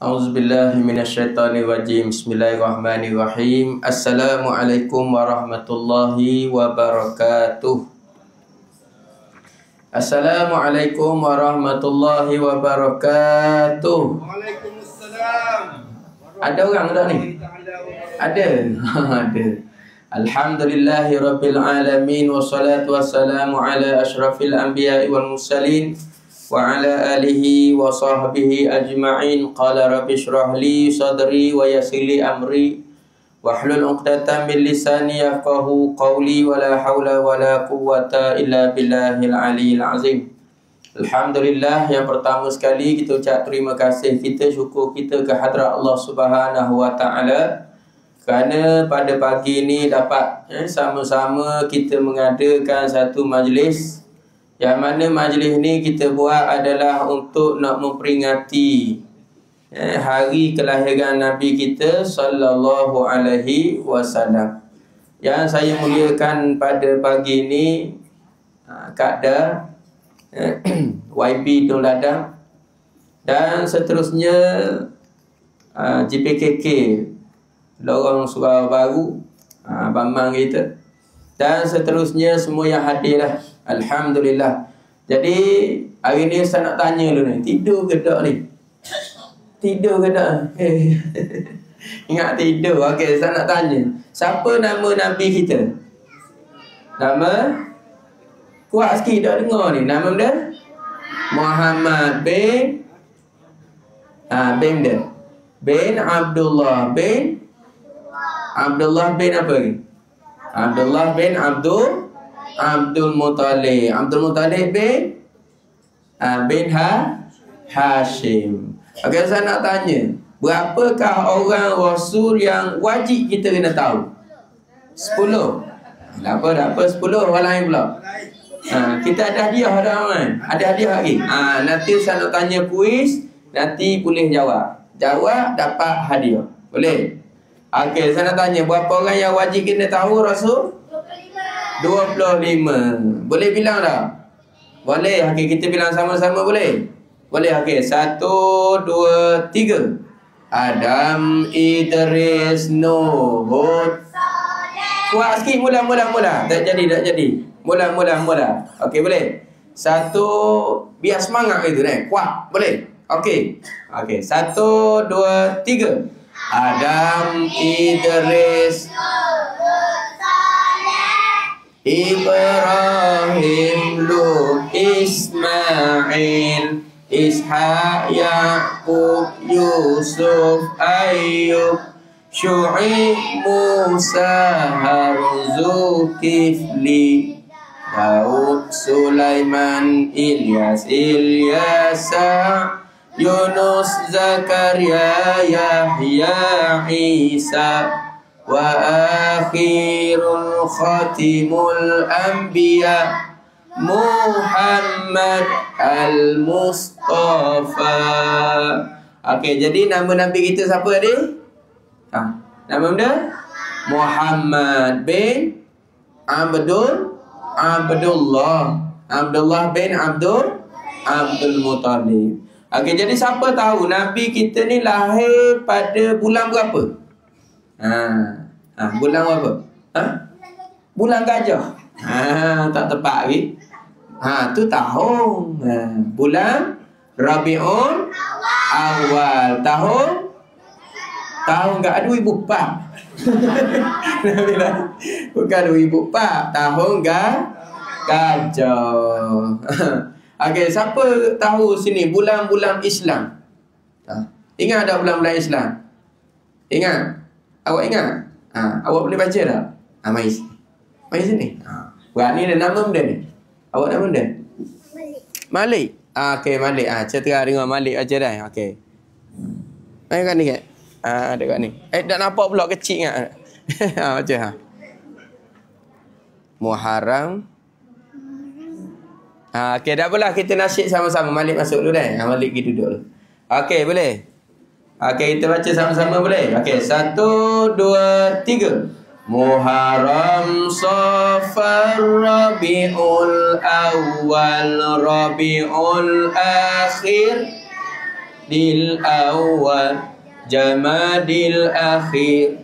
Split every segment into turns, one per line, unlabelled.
Auzubillahi minasyaitonirrajim. Bismillahirrahmanirrahim. Assalamualaikum warahmatullahi wabarakatuh. Assalamualaikum warahmatullahi wabarakatuh.
Waalaikumsalam.
Ada orang tak ni? Ada. Ada. Alhamdulillahi rabbil alamin, wassalatu wassalamu ala asyrafil anbiya'i wal mursalin wa ala alihi wa sahbihi ajma'in. Qala rabbi shrah li sadri wa yassir li amri wahlul 'uqdatam min lisani yafqahu qawli wa la haula wa la quwwata illa billahil aliyyil azim. Alhamdulillah, yang pertama sekali kita ucap terima kasih kita, syukur kita ke hadrat Allah Subhanahu wa taala kerana pada pagi ini dapat sama-sama kita mengadakan satu majlis, yang mana majlis ni kita buat adalah untuk nak memperingati hari kelahiran Nabi kita sallallahu alaihi wasallam. Yang saya muliakan pada pagi ini Kak Da, YB Dun Ladang, dan seterusnya JPKK Lorong Surau Baru, Bambang kita, dan seterusnya semua yang hadir lah. Alhamdulillah. Jadi hari ni saya nak tanya dulu ni, tidur ke tak ni? Tidur ke tak? Ingat tidur. Okey, saya nak tanya, siapa nama Nabi kita? Nama? Kuat sikit tak dengar ni. Nama dia? Muhammad bin bin Abdullah bin apa ni? Abdullah bin Abdul Muttalib. Abdul Muttalib bin Hashim. Okey, saya nak tanya, berapakah orang Rasul yang wajib kita kena tahu? 10. Apa 10 orang lain pula? Kita ada hadiah dah kan? Ada hadiah lagi. Nanti saya nak tanya kuis, nanti boleh jawab. Jawab dapat hadiah. Boleh? Okey, saya nak tanya, berapa orang yang wajib kena tahu Rasul? 25. Boleh bilang tak? Boleh. Okey, kita bilang sama-sama boleh? Boleh. Okey, 1, 2, 3. Adam, Idris, Nuh, Hud. Kuat sikit, mula. Tak jadi. Mula. Okey, boleh? 1, biar semangat itu ni. Kuat, boleh? Okey. 1, 2, 3. Adam, Idris, Ibrahim, Lut, Ismail, Ishaq, Yaqub, Yusuf, Ayyub, Syu'ib, Musa, Harun, Zulkifli, Daud, Sulaiman, Ilyas, Yunus, Zakaria, Yahya, Isa, wa akhirul khatimul anbiya Muhammad al-Mustafa. Okey, jadi nama Nabi kita siapa tadi? Nama dia Muhammad bin Abdullah bin Abdul Muttalib. Okey, jadi siapa tahu Nabi kita ni lahir pada bulan berapa? Bulan berapa? Bulan gajah. Tak tepat lagi. Tu tahun. Bulan Rabiul Awal. Tahun enggak 2004. Bukan 2004. Tahun gajah. Okey, siapa tahu sini bulan-bulan Islam? Ingat tak bulan-bulan Islam? Ingat? Awak ingat? Awak boleh baca tak? Mari sini. Berani dia nama benda ni. Awak nama benda? Malik. Okey, Malik. Cerita dengar Malik aja dah. Okey. Mari kat ni kat. Ada kat ni. Tak nampak pula kecil ingat. Baca Muharram. Okey, dah apalah, kita nasyid sama-sama. Malik masuk dulu dah. Malik pergi duduk dulu. Okey, boleh? Okey, kita baca sama-sama boleh? Okey, 1, 2, 3. Muharram, Safar, Rabiul Awal, Rabiul Akhir, Dil Awal, Jamadil Akhir,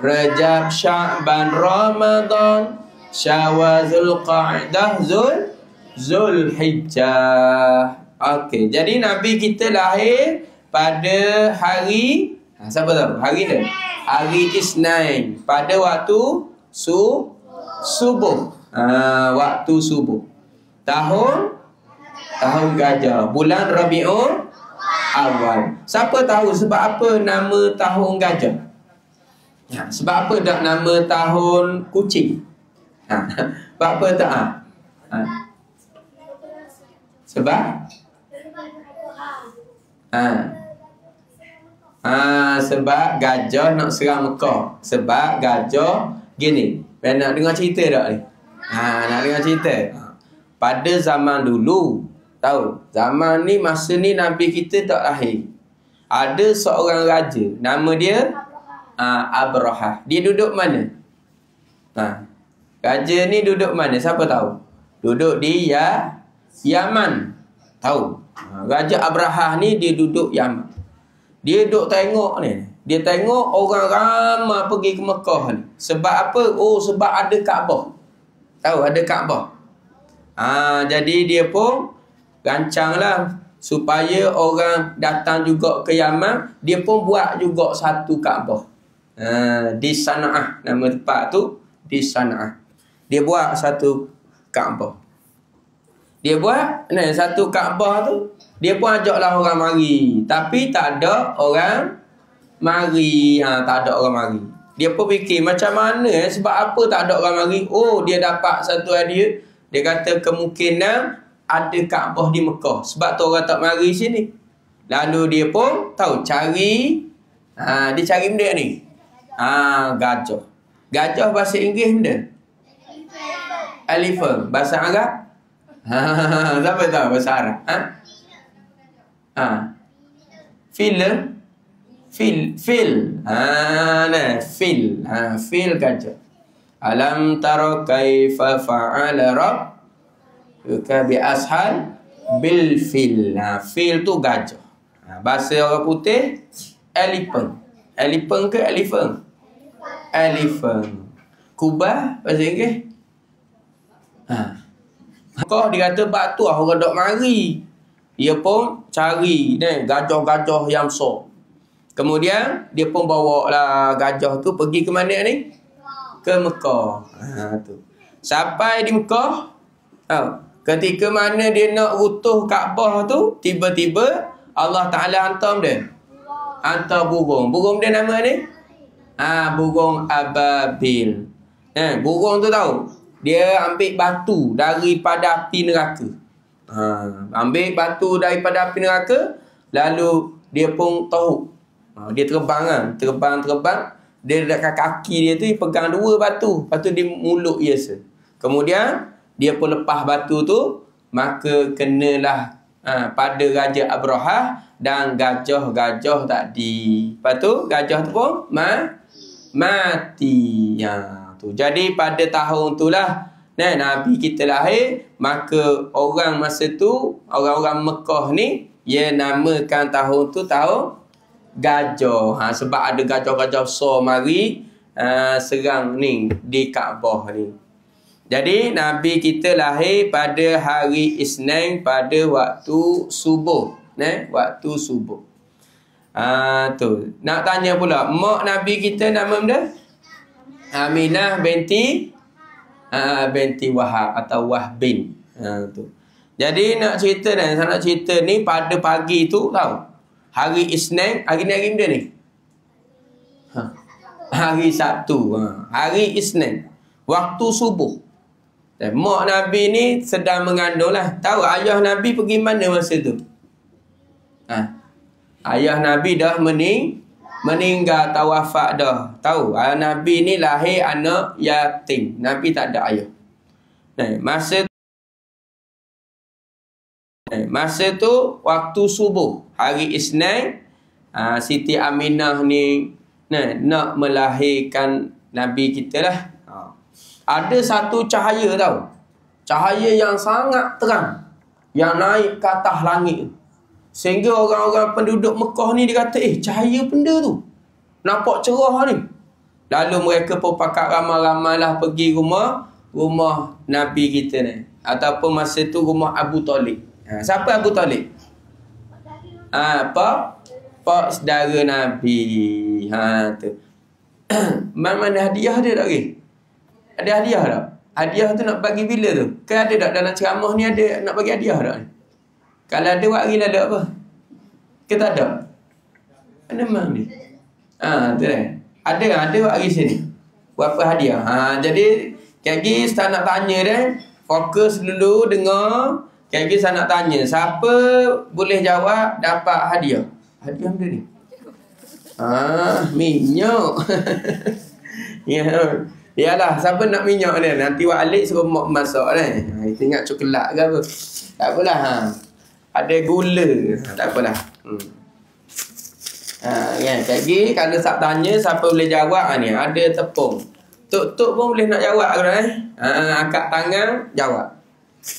Rajab, Sya'ban, Ramadan, Syawal, Zulqa'dah, Zulhijjah. Okey, jadi Nabi kita lahir pada hari, siapa tahu? Hari ni? Hari Isnin, pada waktu subuh. Waktu subuh. Tahun gajah. Bulan Rabiul Awal. Siapa tahu sebab apa nama tahun gajah? Sebab apa tak nama tahun kucing? Sebab apa tak? Sebab? Sebab gajah nak serang Mekah. Sebab gajah gini. Nak dengar cerita tak ni? Nak dengar cerita. Pada zaman dulu, tahu, zaman ni masa ni Nabi kita tak lahir. Ada seorang raja, nama dia Abrahah. Dia duduk mana? Raja ni duduk mana? Siapa tahu? Duduk di Yaman. Tahu? Raja Abrahah ni dia duduk Yaman. Dia duduk tengok ni. Dia tengok orang ramai pergi ke Mekah ni. Sebab apa? Oh, sebab ada Kaabah. Tahu ada Kaabah. Jadi dia pun rancanglah supaya orang datang juga ke Yaman. Dia pun buat juga satu Kaabah. Di Sana'ah. Nama tempat tu di Sana'ah. Dia buat satu Kaabah. Dia buat satu Kaabah tu. Dia pun ajaklah orang mari. Tapi tak ada orang mari. Tak ada orang mari. Dia pun fikir macam mana sebab apa tak ada orang mari. Oh, dia dapat satu hadiah. Dia kata kemungkinan ada Kaabah di Mekah. Sebab tu orang tak mari sini. Lalu dia pun tahu cari. Dia cari benda ni. Gajah. Gajah bahasa Inggeris benda? Elephant. Bahasa Arab? Siapa tahu bahasa Arab? Fil. Fil gajah. Alam tara kaifa fa'ala rabbuka bi ashal bil fil. Fil tu gajah. Bahasa orang putih elephant. Elephant ke elephant? Elephant. Kubah bahasa Inggeris? Kau dia kata bab tu orang dok mari. Dia pun cari gajah-gajah yang besar. Kemudian dia pun bawa lah gajah tu pergi ke mana ni? Ke Mekah. Tu. Sampai di Mekah, ketika mana dia nak runtuh Kaabah tu, tiba-tiba Allah Ta'ala hantar dia. Hantar burung. Burung dia nama ni? Burung ababil. Burung tu tahu? Dia ambil batu daripada api neraka. Ambil batu daripada api neraka, lalu dia pun tahu. Dia terbang Terbang. Dia dekat kaki dia tu, dia pegang dua batu. Lepas tu dia muluk biasa. Kemudian, dia pun lepas batu tu, maka kenalah pada Raja Abrahah dan gajah-gajah tadi. Lepas tu, gajah tu pun mati. Tu. Jadi pada tahun itulah Nabi kita lahir. Maka orang masa tu, orang-orang Mekah ni, dia namakan tahun tu tahun gajah. Sebab ada gajah-gajah besar mari serang ni di Kaabah ni. Jadi Nabi kita lahir pada hari Isnin pada waktu subuh. Waktu subuh. Tu. Nak tanya pula, mak Nabi kita nama benda? Aminah binti Wahab atau Wahbin. Tu. Jadi nak cerita ni pada pagi tu tahu. Hari Isnin, hari ni hari benda ni? Hari Sabtu. Hari Isnin. Waktu subuh. Dan mak Nabi ni sedang mengandung lah. Tahu ayah Nabi pergi mana masa tu? Ayah Nabi dah meninggal, tawafat dah. Tahu, ayah Nabi ni lahir anak yatim. Nabi tak ada ayah. Masa tu waktu subuh hari Isnin, Siti Aminah ni nak melahirkan Nabi kita lah. Ada satu cahaya tau. Cahaya yang sangat terang. Yang naik ke atas langit. Sehingga orang-orang penduduk Mekah ni dia kata, cahaya benda tu. Nampak cerah ni. Lalu mereka pun pakat ramai-ramai lah pergi rumah Nabi kita ni. Ataupun masa tu rumah Abu Talib. Siapa Abu Talib? Pak saudara Nabi. Tu. Mana hadiah dia tak lagi? Ada hadiah tak? Hadiah tu nak bagi bila tu? Kan ada tak dalam ceramah ni ada nak bagi hadiah tak? Kalau ada buat hari lalu apa? Kita ada? Mana memang ni? Tu kan? Ada buat hari sini. Berapa hadiah? Jadi kaki saya nak tanya dah. Fokus dulu dengar. Kaki saya nak tanya. Siapa boleh jawab dapat hadiah? Hadiah benda ni? Minyak. Yalah, siapa nak minyak dia? Nanti Wak Alik suruh mak masak dah. Kita ingat coklat ke apa? Tak apalah. Ada gula. Tak apalah. Kan? Lagi kalau siap tanya siapa boleh jawab ni? Ada tepung. Tok pun boleh nak jawab ke angkat tangan jawab.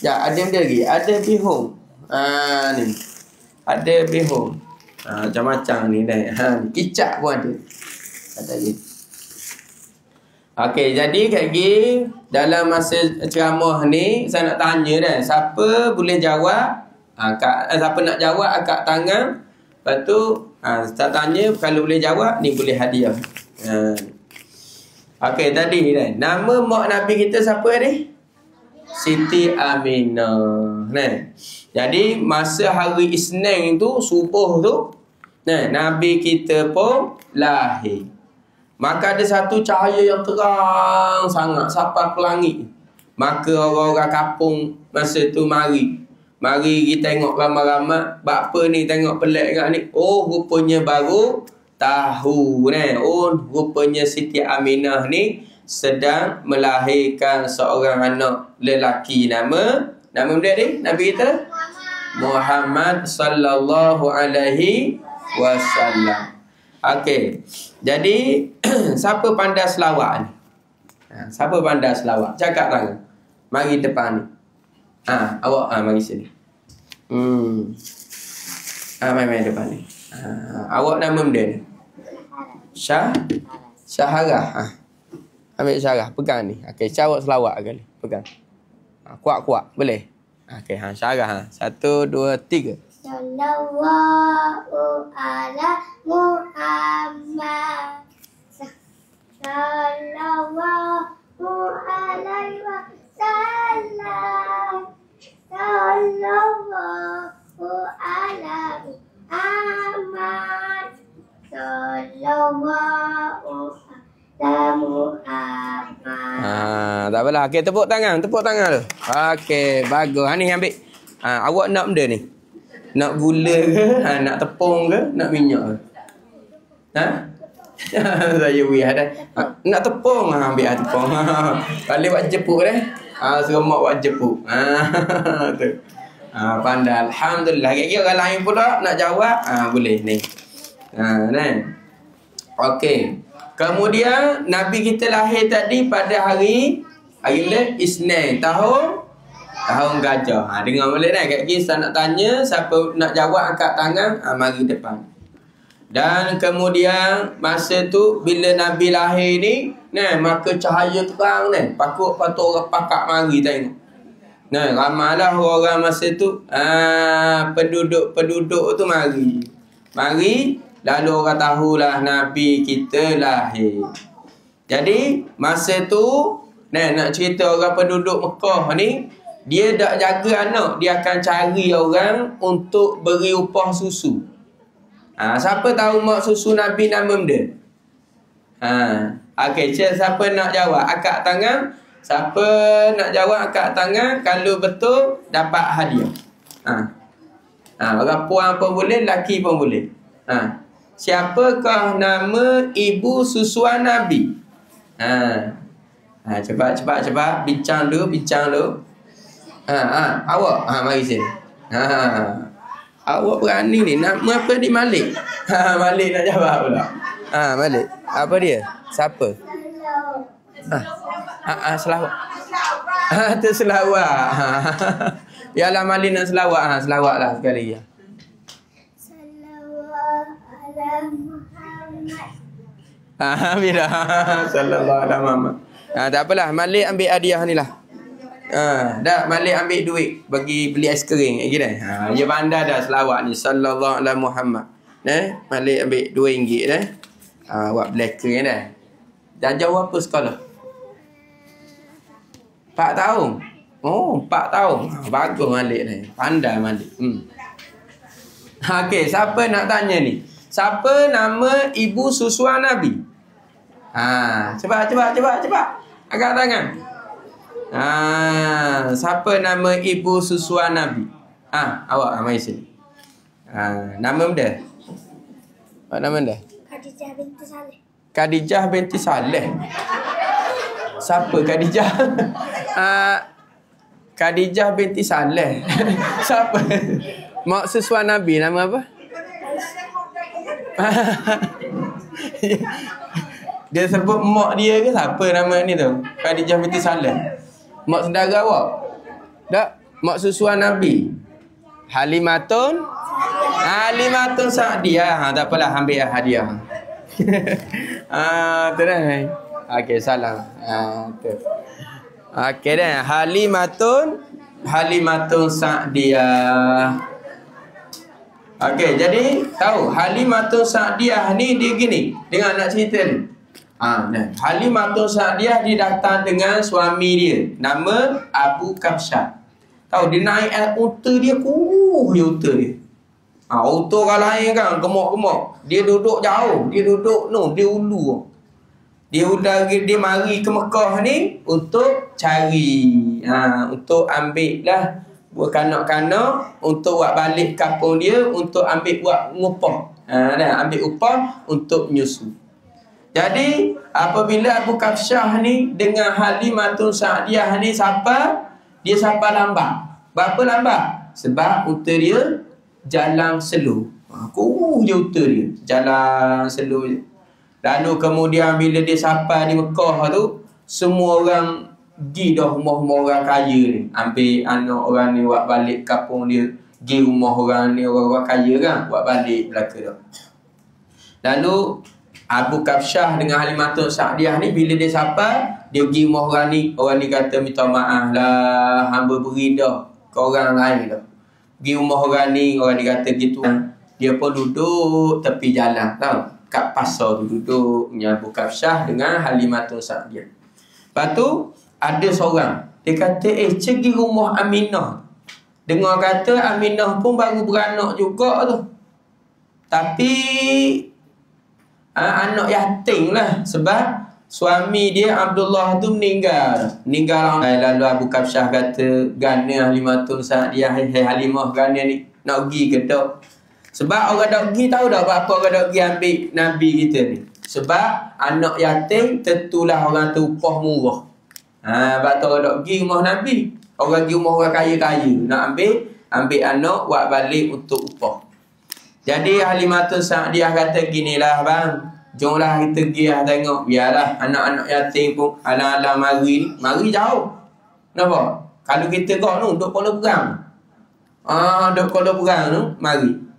Ya, ada benda lagi. Ada bihung. Ni. Ada bihung. Macam-macam ni dah. Kicap pun ada. Ada lagi. Okey, jadi lagi dalam masa ceramah ni saya nak tanya dah. Siapa boleh jawab? Siapa nak jawab angkat tangan. Lepas tu saya tanya kalau boleh jawab ni boleh hadiah. Okey, tadi dah. Nama mak Nabi kita siapa ni? Siti Aminah. Jadi masa hari Isnin tu subuh tu Nabi kita pun lahir. Maka ada satu cahaya yang terang sangat sampai ke langit. Maka orang-orang kampung masa tu mari kita tengok ramai-ramai. Bapa ni tengok pelik kat ni. Rupanya baru tahu ni. Rupanya Siti Aminah ni sedang melahirkan seorang anak lelaki. Nama dia ni Nabi kita Muhammad sallallahu alaihi wasallam. Okey. Jadi siapa pandai selawat ni? Siapa pandai selawat? Cakap tangan. Mari depan ni. Awak mari sini. Mari depan ni. Awak nama benda ni? Syaharah. Ambil Syarah, pegang ni. Okey, awak selawat kali. Pegang. Kuat-kuat, boleh? Okey, Syarah. 1 2 3.
Sallallahu ala Muhammad. Sallallahu alaihi wasallam. Sallallahu ala Muhammad. Sallallahu ala Muhammad.
Tak apalah. Okey, tepuk tangan tu. Okey, bagus. Ni ambil. Awak nak benda ni? Nak gula ke? Nak tepung ke? Nak minyak ke? Saya dah. Nak tepung? Ambil tepung. Balik buat jepuk dah. Suruh mak buat jepuk. Tu. Pandai. Alhamdulillah. Kira orang lain pula nak jawab. Boleh ni. Okey. Kemudian Nabi kita lahir tadi pada hari Isnin. Tahun gajah. Dengar boleh dah. Kat kisah nak tanya. Siapa nak jawab angkat tangan. Mari depan. Dan kemudian masa tu bila Nabi lahir ni. Maka cahaya terang ni. Patut orang pakak mari tengok. Ramailah orang masa tu. Penduduk tu mari. Lalu orang tahulah Nabi kita lahir. Jadi masa tu. Nak cerita orang penduduk Mekah ni. Dia tak jaga anak. Dia akan cari orang untuk beri upah susu. Siapa tahu mak susu Nabi nama benda? Okey, siapa nak jawab? Angkat tangan. Siapa nak jawab angkat tangan. Kalau betul, dapat hadiah. Orang puan pun boleh, lelaki pun boleh. Siapakah nama ibu susuan Nabi? Cepat. Bincang dulu. Awak mari sini. Awak berani ni. Nama apa ni? Malik. Malik nak jawab pula. Malik. Apa dia? Siapa? Selawat. Tu selawat. Yalah Mali nak selawat. Selawatlah sekali ya.
Sallallahu ala Muhammad.
Bila sallallahu alaihi Muhammad. Tak apalah, Malik ambil hadiah ni lah. Dah Malik ambil duit bagi beli aiskrim lagi dah. Dia pandai dah selawat ni sallallahu alaihi Muhammad. Malik ambil RM2 dah. Buat beli aiskrim dah. Dah jauh apa sekolah? 4 tahun. Oh, 4 tahun. Bagus Malik ni. Pandai Malik. Okey, siapa nak tanya ni? Siapa nama ibu susuan Nabi? Cepat. Angkat tangan. Siapa nama ibu susuan Nabi? Awak mari sini. Nama benda? Apa nama benda?
Khadijah binti Saleh.
Khadijah binti Saleh. Siapa Khadijah? Khadijah binti Saleh. Siapa? Mak susuan Nabi nama apa? Dia sebut mak dia ke siapa nama ni tu? Khadijah binti Saleh. Mak saudara awak? Tak, mak susuan Nabi. Halimatun Sa'diyah. Tak apalah, ambil hadiah. Tu dah. Okey, salam. Tu. Okey dah. Halimatun Sa'diyah. Okey, jadi tahu Halimatun Sa'diyah ni dia gini. Dengar nak cerita ni. Halimatun Sa'diyah dia datang dengan suami dia. Nama Abu Kabsyah. Tahu dia naik unta dia je unta dia. Unta orang lain kan gemuk-gemuk. Dia duduk jauh. Dia duduk dia ulu. Dia mari ke Mekah ni untuk cari. Untuk ambil lah buat kanak-kanak untuk buat balik kampung dia untuk ambil buat ngupah. Ambil upah untuk nyusu. Jadi apabila Abu Kabsyah ni dengan Halimatun Sa'diyah ni dia sapa lambat. Berapa lambat? Sebab unta dia jalan slow. Je unta dia jalan slow je. Lalu kemudian bila dia sampai di Mekah tu, semua orang pergi dah rumah-rumah orang kaya ni. Ambil anak orang ni buat balik kampung dia. Pergi rumah orang ni, orang-orang kaya kan, buat balik belaka dah. Lalu Abu Kabsyah dengan Halimatun Sa'diyah ni bila dia sampai, dia pergi rumah orang ni kata minta maaf lah, hamba beri dah ke orang lain dah. Pergi rumah orang ni kata gitu. Dia pun duduk tepi jalan tau. Kat pasar tu duduk Abu Kabsyah dengan Halimatun Sa'diyah. Lepas tu ada seorang dia kata pergi rumah Aminah. Dengar kata Aminah pun baru beranak juga tu. Tapi anak yatim lah. Sebab suami dia Abdullah tu meninggal. Lalu Abu Kabsyah kata, gana Halimatun Sa'diyah, Halimah gana ni nak pergi ke tak? Sebab orang dak pergi tahu tak apa orang dak pergi ambil Nabi kita ni. Sebab anak yatim tentulah orang tu upah murah. Sebab tu orang dak pergi rumah Nabi. Orang pergi rumah orang kaya-kaya nak ambil anak buat balik untuk upah. Jadi Halimatun Sa'diyah kata ginilah bang, jomlah kita pergi tengok. Biarlah anak-anak yatim pun alang-alang mari jauh. Nampak? Kalau kita duk Kuala Perang. Duk Kuala Perang tu mari.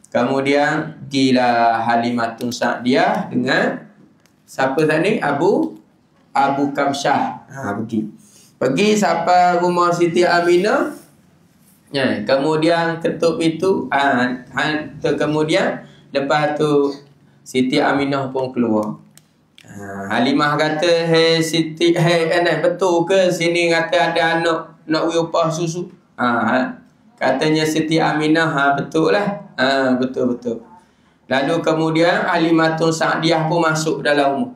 Kemudian gila Halimatun Sa'diyah dengan siapa tadi? Abu Kabsyah. Pergi sampai rumah Siti Aminah. Kemudian ketuk pintu. Kemudian lepas tu Siti Aminah pun keluar. Halimah kata, Siti, betul ke sini kata ada anak nak upah susu? Katanya Siti Aminah, betul lah. Betul. Lalu kemudian Halimatun Sa'diyah pun masuk dalam rumah.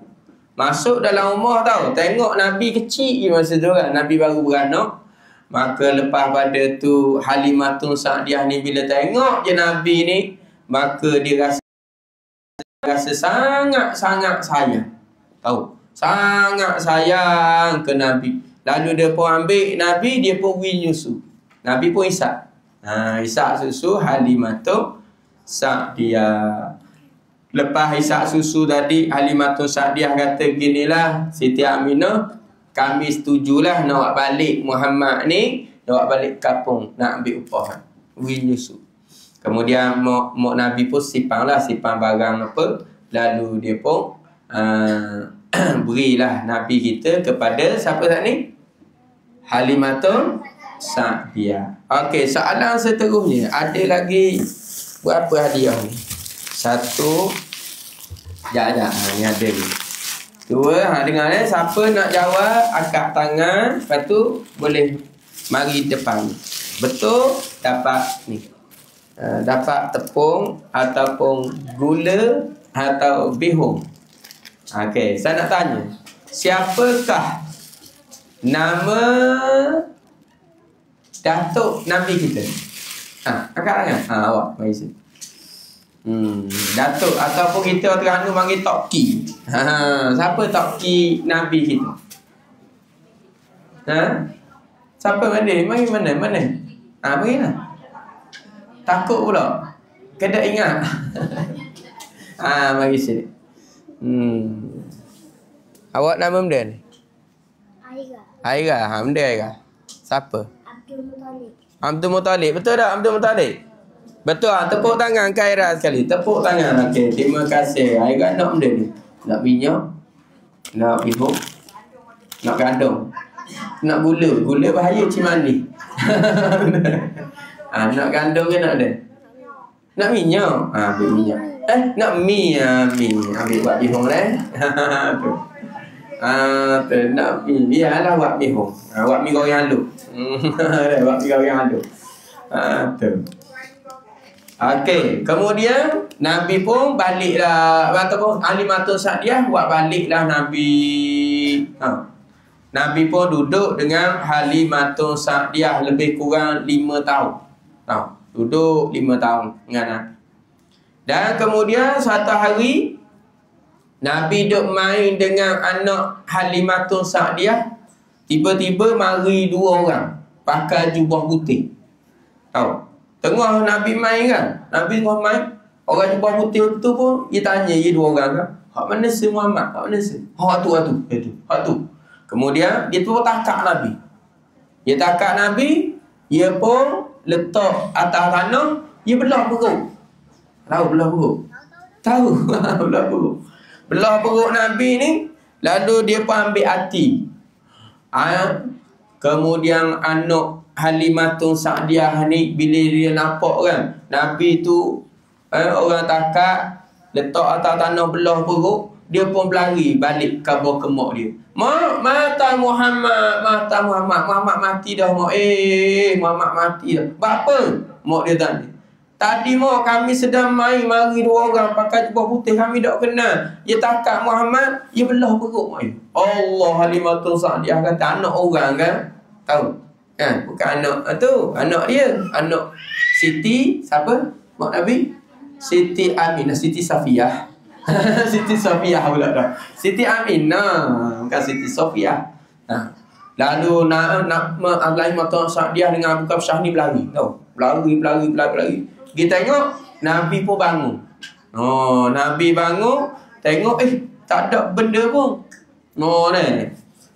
Masuk dalam rumah tau. Tengok Nabi kecil masa tu kan. Nabi baru beranak. Maka lepas pada tu Halimatun Sa'diyah ni bila tengok je Nabi ni, maka dia rasa sangat-sangat sayang. Tahu? Sangat sayang ke Nabi. Lalu dia pun ambil Nabi, dia pun pergi nyusu. Nabi pun isap. Isap susu Halimatun Sa'diyah. Lepas hisap susu tadi, Halimatun Sa'diyah kata ginilah, Siti Aminah, kami setujulah nak awak balik Muhammad ni, nak awak balik kampung, nak ambil upah. Beri nyusu. Kemudian mak Nabi pun simpan barang apa. Lalu dia pun berilah Nabi kita kepada siapa saat ni? Halimatun Sa'diyah. Okey, soalan seterusnya. Ada lagi berapa hadiah ni? Satu. Sekejap. Ni ada ni. Dua. Dengar siapa nak jawab, angkat tangan. Lepas tu boleh mari depan. Betul, dapat ni. Dapat tepung ataupun gula atau bihun. Okey, saya nak tanya. Siapakah nama Datuk Nabi kita? Angkat tangan. Awak mari sini. Datuk ataupun kita Terengganu panggil Tok Ki. Siapa Tok Ki Nabi kita? Siapa mari mana? Mari lah. Takut pula. Kena ingat. Mari sini. Awak nama benda ni? Aira. Benda Aira. Siapa? Abdul Muttalib. Betul tak Abdul Muttalib? Betul. Tepuk tangan ke Aira sekali. Tepuk tangan. Okey, terima kasih. Aira nak benda ni. Nak minyak. Nak bihun. Nak gandum. Nak gula. Gula bahaya cimani. Nak gandum ke nak ada? Nak minyak. Ambil minyak. Nak mi. Ambil buat bihun nak mi. Biarlah buat bihun. Buat mi goreng alu. Buat mi goreng alu. Okey, kemudian Nabi pun baliklah, ataupun Halimatun Sa'diyah buat baliklah Nabi. Nabi pun duduk dengan Halimatun Sa'diyah lebih kurang 5 tahun. Duduk 5 tahun dengan Nabi. Dan kemudian satu hari Nabi duduk main dengan anak Halimatun Sa'diyah. Tiba-tiba mari 2 orang pakai jubah putih. Tengah Nabi main kan? Nabi tengah main, orang jubah putih tu pun dia tanya dia 2 orang kan. Hak mana si Muhammad? Hak mana si? Hak tu. Kemudian dia tu takak Nabi. Dia takak Nabi, dia pun letak atas tanah, dia belah perut. Tahu belah perut? Tahu. Belah perut. Belah perut Nabi ni, lalu dia pun ambil hati. Kemudian anak Halimatun Sa'diyah ni bila dia nampak kan Nabi tu orang takak letak atas tanah belah perut, dia pun berlari balik ke bawah kemak dia. Mata Muhammad mati dah mak. Muhammad mati dah. Apa? Mak dia tanya. Tadi mak kami sedang main, mari 2 orang pakai jubah putih, kami tak kenal. Dia takak Muhammad, dia belah perut mak dia. Allah, Halimatun Sa'diyah kata anak orang kan? Tahu? Kan? Bukan anak tu, anak dia, anak Siti siapa? Mak Nabi? Siti Aminah, Siti Safiyah. Siti Safiyah pula dah. Siti Aminah, bukan Siti Safiyah. Lalu nak Halimatun Sa'diyah dengan Abu Kabsyah ni berlari. Tahu? Berlari. Kita tengok Nabi pun bangun. Nabi bangun, tengok tak ada benda pun.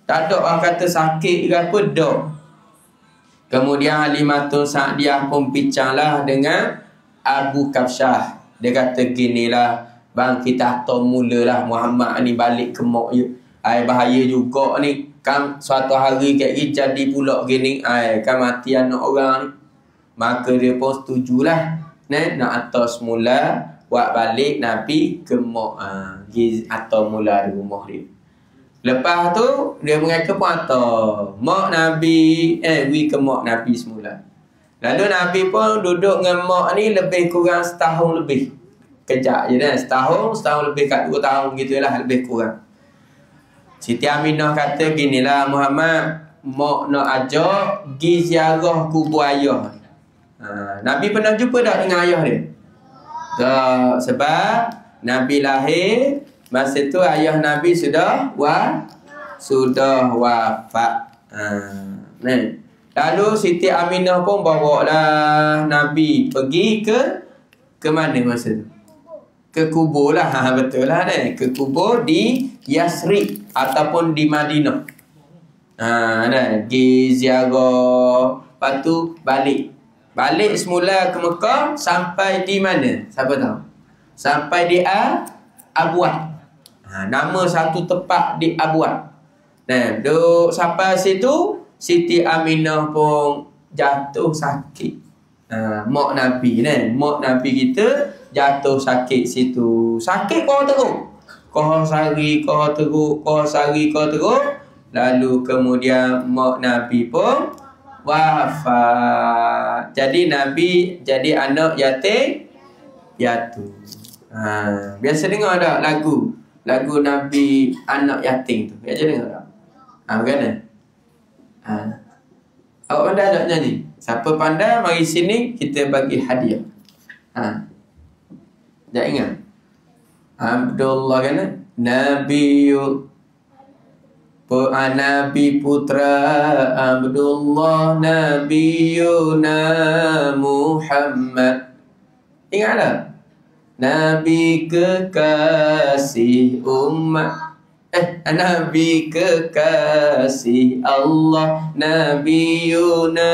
Tak ada orang kata sakit ke apa, dak. Kemudian Halimatun Sa'diyah pun bincanglah dengan Abu Kabsyah. Dia kata ginilah, bang, kita atau mulalah Muhammad ni balik ke mak dia. Bahaya juga ni. Kan suatu hari kayak gini jadi pula gini, kan mati anak orang ni. Maka dia pun setujulah nak atau semula buat balik Nabi ke mak. Atau mula di rumah dia. Lepas tu dia mengaku pun atau mak Nabi we ke mak Nabi semula. Lalu Nabi pun duduk dengan mak ni lebih kurang setahun lebih. Kejap je dah, setahun lebih kat 2 tahun gitulah lebih kurang. Siti Aminah kata ginilah, Muhammad, mak nak ajak pergi ziarah kubur ayah. Nabi pernah jumpa tak dengan ayah dia? Tak, sebab Nabi lahir masa tu ayah Nabi sudah wafat. Lalu Siti Aminah pun bawa lah Nabi pergi ke mana masa tu? ke kubur lah. Betul lah ni. Ke kubur di Yasrib ataupun di Madinah. Pergi ziarah. Lepas tu balik. Balik semula ke Mekah sampai di mana? Siapa tahu? Sampai di Abwah. Nama satu tempat di Abwah. Duduk sampai situ, Siti Aminah pun jatuh sakit. Mak Nabi ni, mak Nabi kita jatuh sakit situ. Sakit kau teruk. Kau sari, kau teruk, kau sari, kau teruk. Lalu kemudian mak Nabi pun wafat. Jadi Nabi jadi anak yatim piatu. Biasa dengar tak lagu Nabi anak yatim tu? Biasa dengar tak? Bagaimana? Awak pandai tak nyanyi? Siapa pandai, mari sini kita bagi hadiah. Tak ingat? Abdullah kan? Nabi putra Abdullah Nabiyuna Muhammad. Ingat tak? Nabi kekasih umat. Nabi kekasih Allah Nabiyuna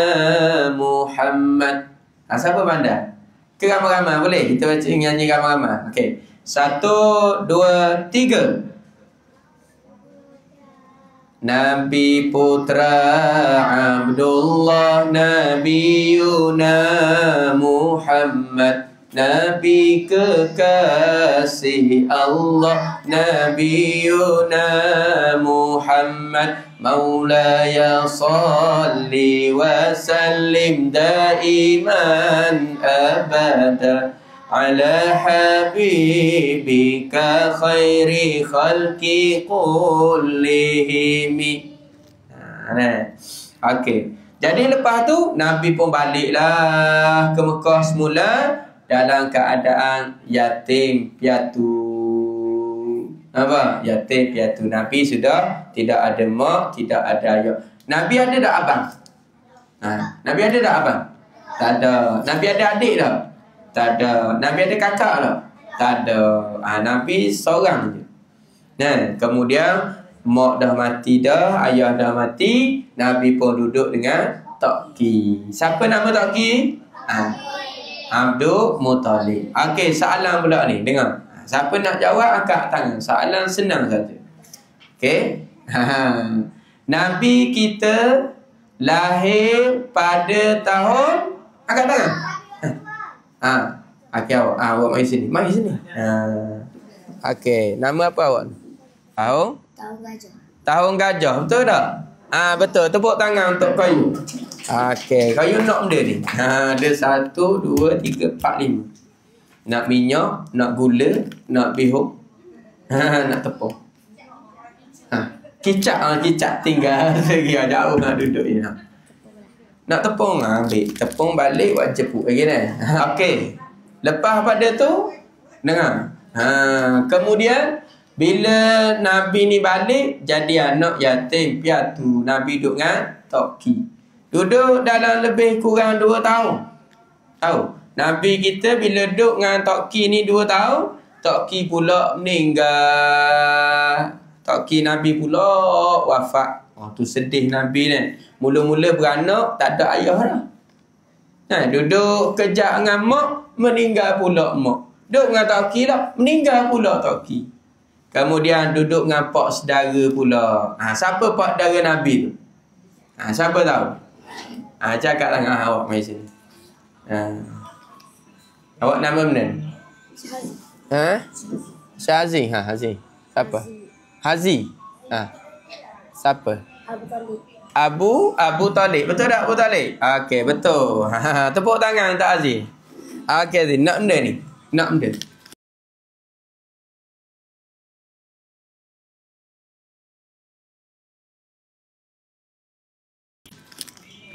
Muhammad. Siapa pandai? Ke ramai-ramai boleh? Kita baca nyanyi ramai-ramai. Okey. 1, 2, 3. Nabi putra Abdullah Nabiyuna Muhammad. Nabi kekasih Allah Nabiyuna Muhammad. Maulaya salli wa sallim daiman abada ala habibika khairi khalqi kullihim. Okey. Jadi lepas tu Nabi pun baliklah ke Mekah semula dalam keadaan yatim piatu. Apa? Yatim piatu. Nabi sudah tidak ada mak, tidak ada ayah. Nabi ada tak abang? Nabi ada tak abang? Tak ada. Nabi ada adik tak? Tak ada. Nabi ada kakak tak? Tak ada. Nabi seorang je. Kemudian mak dah mati dah, ayah dah mati, Nabi pun duduk dengan Tok Ki. Siapa nama Tok Ki? Abdul Muttalib. Okey, soalan pula ni, dengar. Siapa nak jawab angkat tangan. Soalan senang saja. Okey. Nabi kita lahir pada tahun, angkat tangan. Okey, awak mari sini. Mari sini. Okey, nama apa awak?
Tahun gajah.
Tahun gajah, betul tak? Betul. Tepuk tangan untuk kayu. Okey, kayu nak benda ni. Ada 1, 2, 3, 4, 5. Nak minyak, nak gula, nak bihun, nak tepung. Kicap tinggal lagi jauh nak duduk ni. Nak tepung, ambil tepung balik buat jeput lagi ni. Okey. Lepas pada tu, dengar. Kemudian bila Nabi ni balik jadi anak yatim piatu, Nabi duduk dengan Tok Ki. Duduk dalam lebih kurang 2 tahun. Tahu? Nabi kita bila duduk dengan Tok Ki ni 2 tahun, Tok Ki pula meninggal. Tok Ki Nabi pula wafat. Tu sedih Nabi ni. Mula-mula beranak, tak ada ayah dah. Duduk kejap dengan mak, meninggal pula mak. Duduk dengan Tok Ki lah, meninggal pula Tok Ki. Kemudian duduk dengan pak saudara pula. Siapa pak saudara Nabi tu? Siapa tahu? Cakap lah awak mari sini. Awak nama mana? Syahazi. Hazi. Siapa? Hazi. Siapa? Abu Talib. Betul tak Abu Talib? Okey, betul. Tepuk tangan untuk Hazi. Okey, Hazi. Nak benda ni? Nak benda.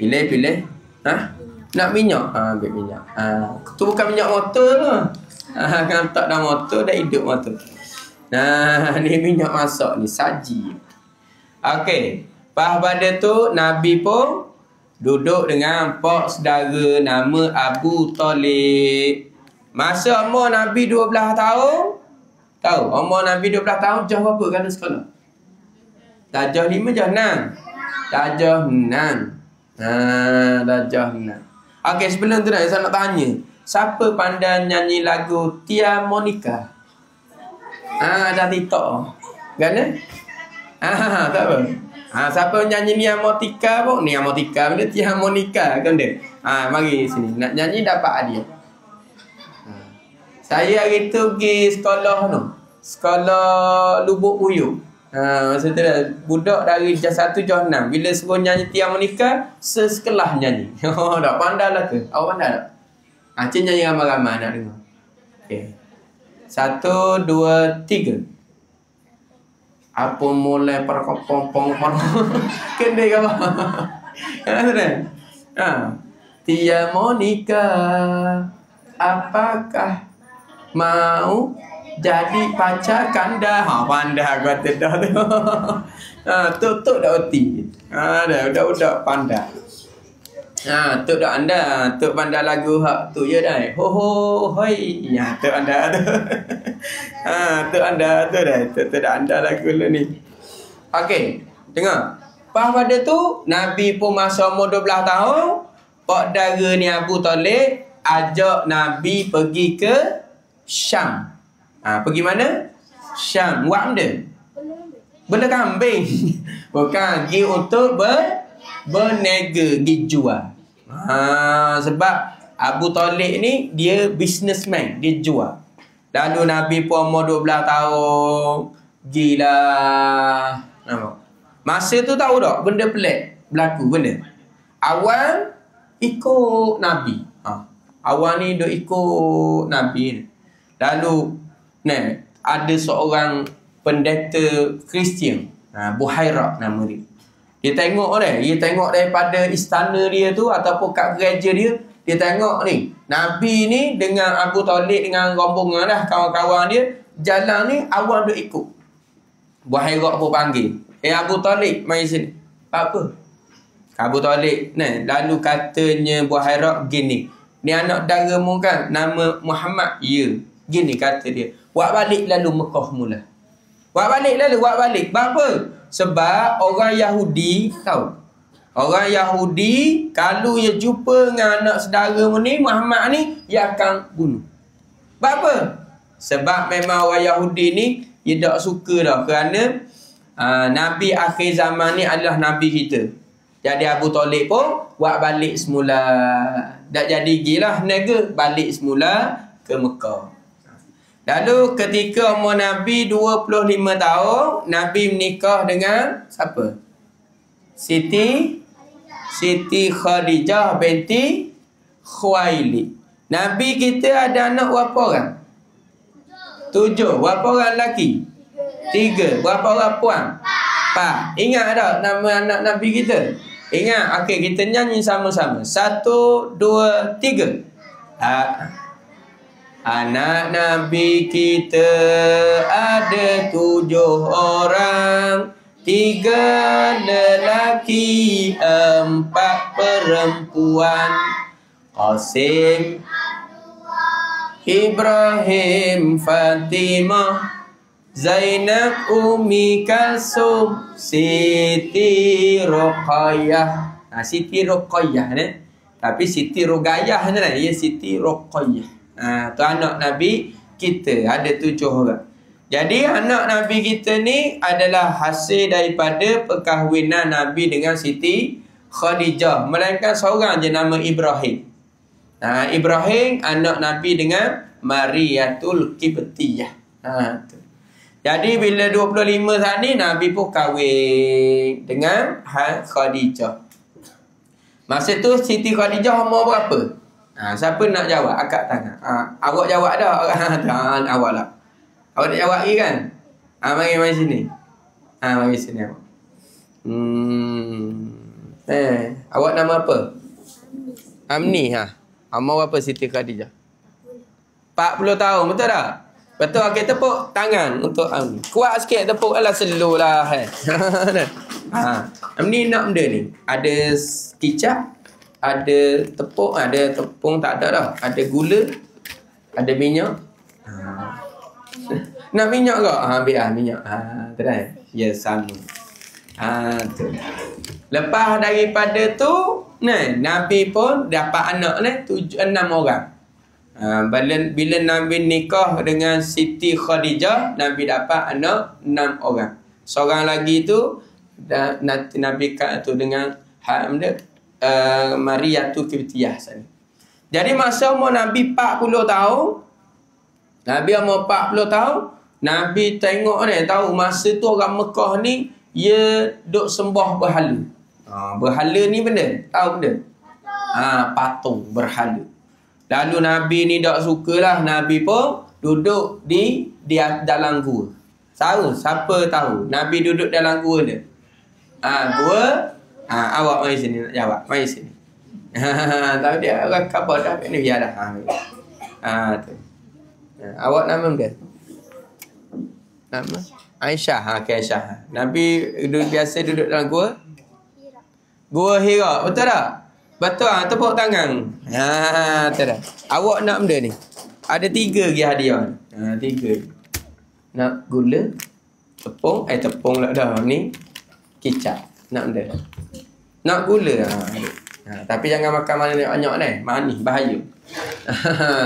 Pilih. Nak minyak? Ambil minyak. Tu bukan minyak motor tu. Kan tak dah motor, dah hidup motor. Ni minyak masak ni, saji. Okey. Lepas pada tu, Nabi pun duduk dengan pak saudara nama Abu Talib. Masa umur Nabi 12 tahun, tahu? Umur Nabi 12 tahun, jah berapa kalau sekolah? Darjah 5, jah 6. Darjah 6. Darjah 6. Okey, sebelum tu saya nak tanya. Siapa pandai nyanyi lagu Tia Monica? Dah TikTok. Kan? Tak apa. Siapa nyanyi Nia Monica pun? Nia Monica benda Tia Monica kan dia. Mari sini. Nak nyanyi dapat hadiah. Saya hari tu pergi sekolah tu. Sekolah Lubuk Puyuh. Masa tu dah budak dari jam 1 jam 6. Bila suruh nyanyi Tia Monica, sesekelah nyanyi. Tak pandai lah tu. Awak pandai tak? Cik nyanyi ramai-ramai nak dengar. Okey. 1, 2, 3. Apa mulai perkopong-pong kena ke apa? Tia Monica, apakah mau jadi pacar kanda? Pandai kata dah tu. Tuk dah roti. Dah pandai. Tuk dah anda. Tuk pandai lagu hak tu je dah. Ho ho hoi. Tuk anda tu. Tuk anda tu dah. Tuk dah anda lagu lu ni. Okey, dengar. Lepas pada tu Nabi pun masa umur 12 tahun, pak dara ni Abu Talib ajak Nabi pergi ke Syam. Pergi mana? Syam. Buat benda? Bela kambing. Bukan, pergi untuk bernega, pergi jual. Sebab Abu Talib ni dia businessman, dia jual. Lalu Nabi pun umur 12 tahun, pergilah. Masa tu tahu tak benda pelik berlaku benda. Awal ikut Nabi. Awal ni duk ikut Nabi. Lalu ada seorang pendeta Kristian, Buhairah nama dia. Dia tengok daripada istana dia tu ataupun kat gereja dia, dia tengok ni Nabi ni dengan Abu Talib dengan rombongan lah kawan-kawan dia jalan ni, awal duk ikut. Buhairah pun panggil, Abu Talib mari sini. Apa? Abu Talib lalu katanya Buhairah gini, ni anak daramu kan nama Muhammad? Ya. Gini kata dia, buat balik lalu Mekah mula. Buat balik. Apa? Sebab orang Yahudi tahu. Orang Yahudi kalau dia jumpa dengan anak saudara ni Muhammad ni, dia akan bunuh. Apa? Sebab memang orang Yahudi ni dia tak suka dah, kerana Nabi akhir zaman ni adalah Nabi kita. Jadi Abu Talib pun buat balik semula. Tak jadi gilah nega, balik semula ke Mekah. Lalu ketika umur Nabi 25 tahun, Nabi menikah dengan siapa? Siti Khadijah binti Khuwailid. Nabi kita ada anak berapa orang? 7. Berapa orang lelaki? 3. Berapa orang puan? 4. Ingat tak nama anak Nabi kita? Ingat? Okey, kita nyanyi sama-sama. 1, 2, 3. Anak Nabi kita ada 7 orang, 3 lelaki, 4 perempuan. Qasim, Ibrahim, Fatimah, Zainab, Umi Kalsum, Siti Ruqayyah. Siti Ruqayyah ni. Tapi Siti Ruqayyah ni lah. Dia Siti Ruqayyah. Tu anak Nabi kita ada 7 orang. Jadi anak Nabi kita ni adalah hasil daripada perkahwinan Nabi dengan Siti Khadijah. Melainkan seorang je nama Ibrahim. Ibrahim anak Nabi dengan Mariatul Qibtiyah. Tu. Jadi bila 25 saat ni Nabi pun kahwin dengan Khadijah. Masa tu Siti Khadijah umur berapa? Siapa nak jawab? Angkat tangan. Awak jawab dah. Awak lah. Awak nak jawab lagi kan? Mari sini. Mari sini awak. Awak nama apa? Amni. Umur berapa Siti Khadijah? 40 tahun. Betul tak? Betul. Okey, tepuk tangan untuk Amni. Kuat sikit tepuk. Alah, slow lah. Amni nak benda ni. Ada kicap, ada tepung, tak ada dah. Ada gula, Ada minyak? Nak minyak ke? Ambil minyak. Terang. Ya, sama. Tu. Lepas daripada tu, Nabi pun dapat anak ni 6 orang. Bila Nabi nikah dengan Siti Khadijah, Nabi dapat anak 6 orang. Seorang lagi tu Nabi kat tu dengan Mariatu Qibtiyah sana. Jadi masa umur Nabi 40 tahun, Nabi umur 40 tahun, Nabi tengok ni, tahu masa tu orang Mekah ni dia duk sembah berhala. Berhala ni benda, tahu benda? Patung berhala. Lalu Nabi ni tak sukalah, Nabi pun duduk di dalam gua. Tahu? Siapa tahu? Nabi duduk dalam gua dia. Gua, awak mari sini nak jawab. Mari sini. Tahu dia orang khabar dah ni biar dah. Tu. Awak nama dia? Nama? Aisyah. Aisyah. Nabi biasa duduk dalam gua. Gua Hira. Betul tak? Betul. Tepuk tangan. Betul tak? Awak nak benda ni? Ada 3 lagi hadiah. 3. Nak gula? Tepung? Tepung lah dah. Ni kicap. Nak benda? Nak gula? Tapi jangan makan banyak ni. Manis. Bahaya.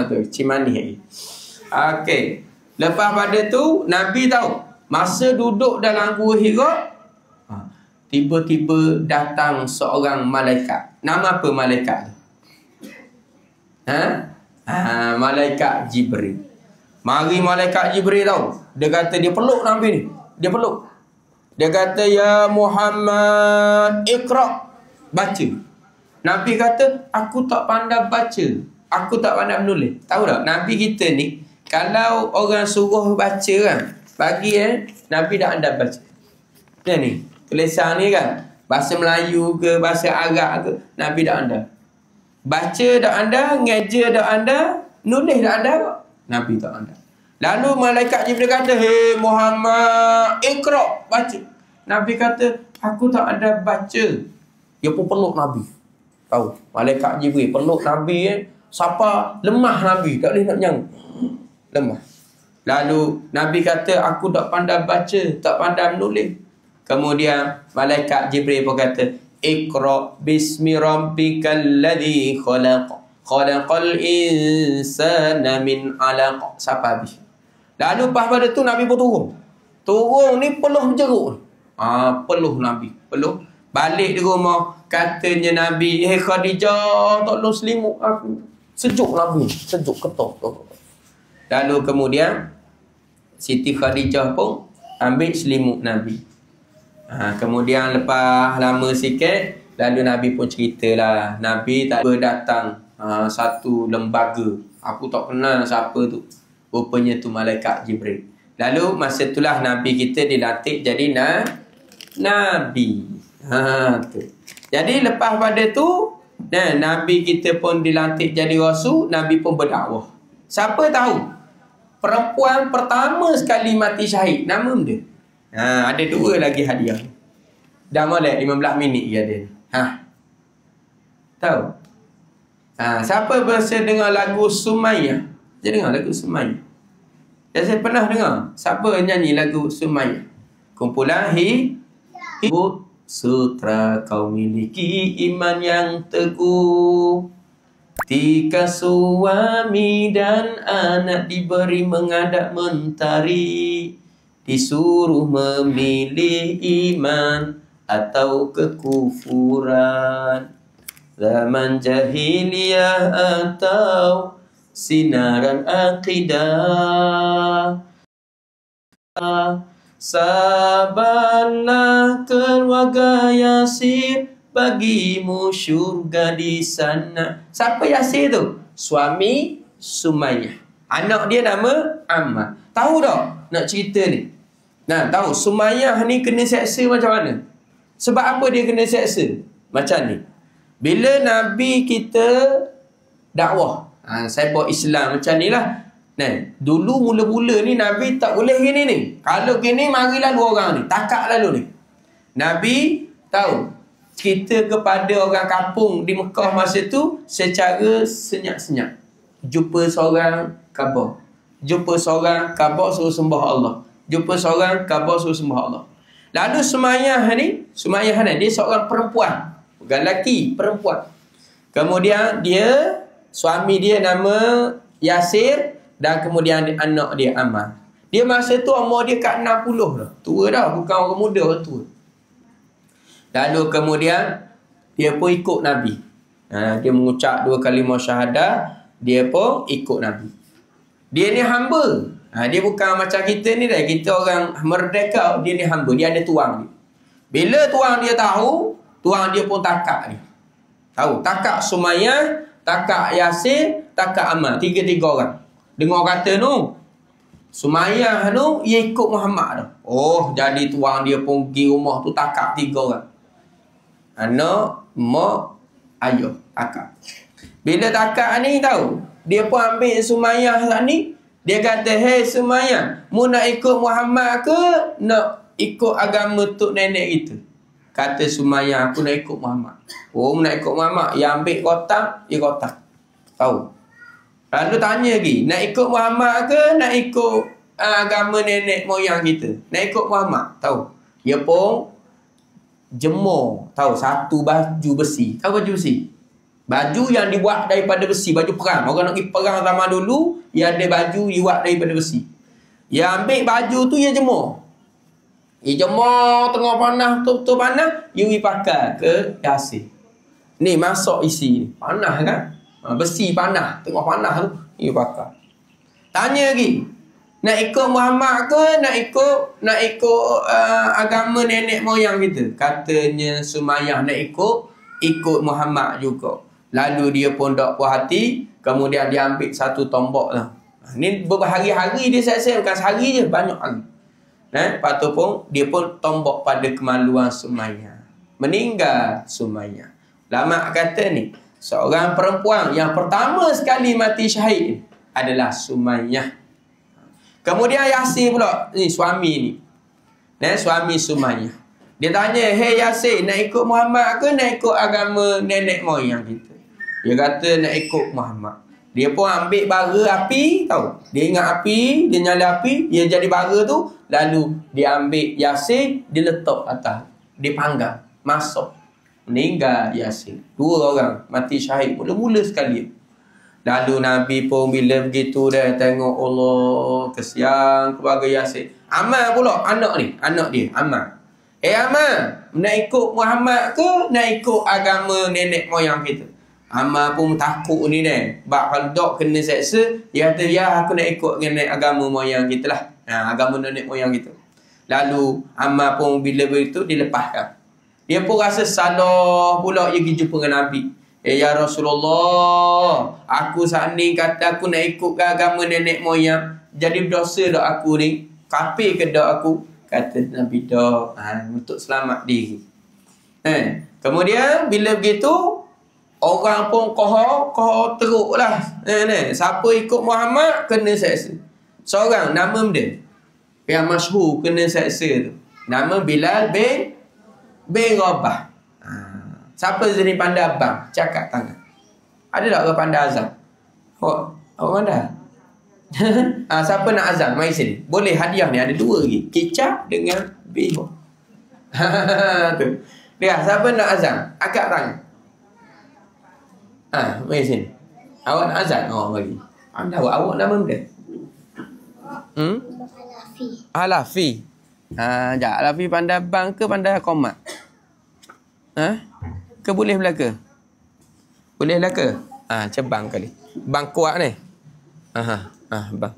Tu. Cimanis lagi. Okey. Lepas pada tu, Nabi tahu. Masa duduk dalam gua Hira, tiba-tiba datang seorang malaikat. Nama apa malaikat tu? Malaikat Jibril. Mari malaikat Jibril tahu. Dia kata dia peluk Nabi ni. Dia peluk. Dia kata, ya Muhammad, Iqra. Baca. Nabi kata, aku tak pandai baca. Aku tak pandai menulis. Tahu tak? Nabi kita ni, kalau orang suruh baca kan, bagi Nabi dah andai baca. Dia ni, tulisan ni kan, bahasa Melayu ke, bahasa Arab ke, Nabi dah andai. Baca dah andai, ngeja dah andai, nulis dah andai, Nabi tak andai. Lalu malaikat Jibril kata, hei Muhammad, Iqra, baca. Nabi kata, aku tak ada baca. Dia pun peluk Nabi. Tahu, malaikat Jibril peluk Nabi siapa lemah Nabi, tak boleh nak nyang. Lemah. Lalu Nabi kata, aku tak pandai baca, tak pandai menulis. Kemudian malaikat Jibril pun kata, Iqra bismi rabbikal ladzi khalaq, khalaqal insana min 'alaq. Sampai habis. Lalu lepas pada tu Nabi pun turun. Turun ni peluh jeruk. Peluh Nabi, peluh. Balik di rumah, katanya Nabi, Khadijah, tolong selimut aku. Sejuk Nabi, sejuk ketok. Lalu kemudian Siti Khadijah pun ambil selimut Nabi. Kemudian lepas lama sikit, lalu Nabi pun ceritalah, Nabi tak datang satu lembaga. Aku tak kenal siapa tu. Rupanya tu malaikat Jibril. Lalu masa itulah Nabi kita dilantik jadi Nabi. Tu. Jadi lepas pada tu, Nabi kita pun dilantik jadi Rasul. Nabi pun berdakwah. Siapa tahu perempuan pertama sekali mati syahid, nama dia? Ada 2 lagi hadiah. Dah molek 15 minit je ada. Tahu? Siapa biasa dengar lagu Sumayyah? Dia dengar lagu Sumayyah. Saya pernah dengar. Siapa nyanyi lagu Sumayyah? Kumpulan Sutra kau miliki iman yang teguh, ketika suami dan anak diberi menghadap mentari, disuruh memilih iman atau kekufuran, zaman jahiliyah atau sinaran akidah. Sabarlah keluarga Yasir, bagimu syurga di sana. Siapa Yasir tu? Suami Sumayyah. Anak dia nama Ammar. Tahu tak nak cerita ni? Tahu Sumayyah ni kena seksa macam mana? Sebab apa dia kena seksa macam ni? Bila Nabi kita dakwah, saya bawa Islam macam ni lah. Dulu mula-mula ni Nabi tak boleh gini ni. Kalau gini marilah 2 orang ni, takak lalu ni. Nabi tahu kita kepada orang kampung di Mekah masa tu secara senyap-senyap. jumpa seorang Kaabah. Jumpa seorang Kaabah suruh sembah Allah. Jumpa seorang Kaabah suruh sembah Allah. Lalu Sumayyah ni dia seorang perempuan. Bukan lelaki, perempuan. Kemudian dia, suami dia nama Yasir dan kemudian anak dia Ammar. Dia masa tu umur dia kat 60 dah. Tua dah, bukan orang muda, orang tua. Lalu kemudian dia pun ikut Nabi. Dia mengucap 2 kalimah syahadah, dia pun ikut Nabi. Dia ni hamba. Dia bukan macam kita ni dah. Kita orang merdeka, dia ni hamba. Dia ada tuang dia. Bila tuang dia tahu, tuang dia pun takak dia. Tahu? Takak Sumayyah, takak Yasir, takak Ammar. 3 orang. Dengar kata tu, Sumayyah tu, ia ikut Muhammad tu. Oh, jadi tuang dia pun pergi rumah tu takak 3 orang. Anak, mak, ayah, akak. Bila takak ni tahu, dia pun ambil Sumayyah saat ni. Dia kata, "Hei Sumayyah, mu nak ikut Muhammad ke nak ikut agama tok nenek kita?" Kata Sumayyah, "Aku nak ikut Muhammad." Oh, mu nak ikut Muhammad. Yang ambil kotak, dia kotak. Tahu. Lalu tanya lagi, nak ikut Muhammad ke nak ikut agama nenek moyang kita? Nak ikut Muhammad. Tahu. Dia pun jemur. Tahu, satu baju besi. Tahu baju besi? Baju yang dibuat daripada besi, baju perang. Orang nak pergi perang zaman dulu, dia ada baju dibuat daripada besi. Dia ambil baju tu, dia jemur. Dia jemur tengah panas, betul-betul panas, dia pergi pakai ke Yasir. Ni masuk isi. Panas kan? Besi panas, tengah panas tu, dia pakai. Tanya lagi, nak ikut Muhammad ke nak ikut agama nenek moyang kita? Katanya Sumayyah nak ikut Muhammad juga. Lalu dia pun tak puas hati, kemudian dia ambil satu tombak lah. Ni berhari-hari dia saya bukan sehari je, banyak hari. Lepas tu pun dia pun tombak pada kemaluan Sumayyah. Meninggal Sumayyah. Lama kata ni, seorang perempuan yang pertama sekali mati syahid adalah Sumayyah. Kemudian Yasir pula, ni suami ni. Suami Sumayyah. Dia tanya, "Hei Yasir, nak ikut Muhammad ke nak ikut agama nenek moyang kita?" Dia kata nak ikut Muhammad. Dia pun ambil bara api, tahu. Dia ingat api, dia nyala api, dia jadi bara tu. Lalu dia ambil Yasir, dia letak atas. Dia panggang, masuk. Meninggal Yasir. 2 orang mati syahid mula-mula sekali. Lalu Nabi pun bila begitu dah tengok, Allah, kesian keluarga Yasir. Ammar pula, anak dia, Ammar. Ammar, nak ikut Muhammad ke nak ikut agama nenek moyang kita? Ammar pun takut ni Sebab kalau dok kena seksa, dia kata, "Ya, aku nak ikut nenek agama moyang kita lah." Agama nenek moyang kita. Lalu Ammar pun bila begitu dilepaskan. Dia pun rasa salah pula dia pergi jumpa dengan Nabi. Ya Rasulullah, aku saat ni kata aku nak ikut agama nenek moyang. Jadi berdosa tak aku ni? Kafir ke tak aku? Kata Nabi tak. Untuk selamat diri. Kemudian bila begitu, orang pun kohor teruk lah. Siapa ikut Muhammad kena seksa. Seorang nama dia yang masyhur kena seksa tu, nama Bilal bin Rabah. Siapa sini pandai abang? Cakap tangan. Ada tak orang pandai azan? Awak pandai? Siapa nak azan? Mari sini. Boleh hadiah ni. Ada 2 lagi. Kicap dengan bihun. Tu. Dia, siapa nak azan? Angkat tangan. Mari sini. Awak nak azan? Bagi. Awak nama dia? Alafi. Sekejap. Alafi pandai abang ke pandai komat? Ke boleh belaka? Boleh belaka? Cebang kali. Bang kuat ni. Bang.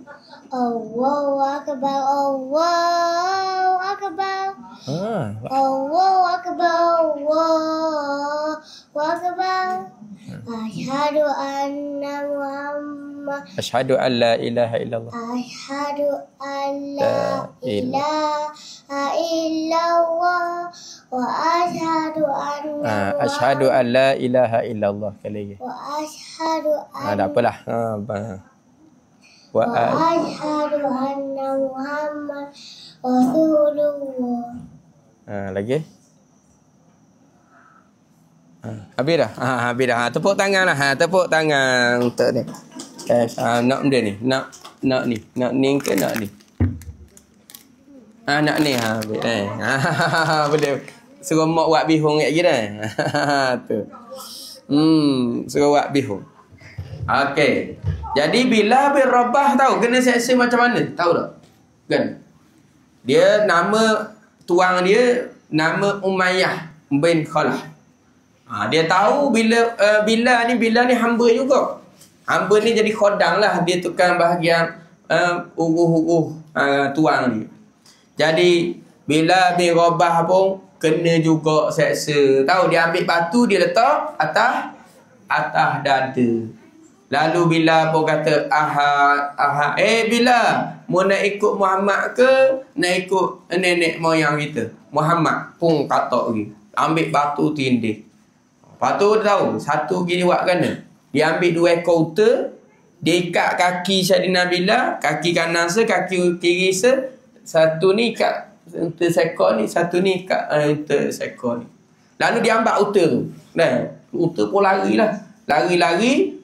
Allahu Akbar, Allahu Akbar. Allahu Akbar, Allahu Akbar. Asyhadu anna Muhammad.
Asyhadu an la ilaha illallah.
Asyhadu an la ilaha illallah. Wa
asyhadu an la ilaha illallah kali lagi.
Wa asyhadu an
tak apalah. Bang.
Wa asyhadu anna Muhammad Rasulullah.
Lagi? Habis dah? Habis dah. Tepuk tangan lah. Tepuk tangan untuk ni. Nak benda ni. Nak ni. Nak ni ke nak ni? Nak ni. Boleh. Suruh mak buat bihun kat kita. Tu. Suruh buat bihun. Okey. Jadi Bilal bin Rabah tahu kena seksa macam mana? Tahu tak? Kan? Dia nama tuang dia nama Umayyah bin Khalaf. Dia tahu bila Bilal ni hamba juga. Hamba ni jadi khodang lah. Dia tukang bahagian uruh-uruh tuang dia. Jadi Bilal bin Rabah pun kena juga seksa. Tahu dia ambil batu dia letak atas dada. Lalu Bilal pun kata Ahad. Bilal, mau nak ikut Muhammad ke nak ikut nenek moyang kita? Muhammad pun kata lagi. Ambil batu tindih. Lepas tu dia tahu satu gini buat kena. Dia ambil 2 ekor unta, dia ikat kaki Sayyidina Bilal, kaki kanan kaki kiri satu ni ikat unta seekor ni, satu ni ikat unta seekor ni. Lalu dia ambil unta tu. Unta pun larilah. Lari-lari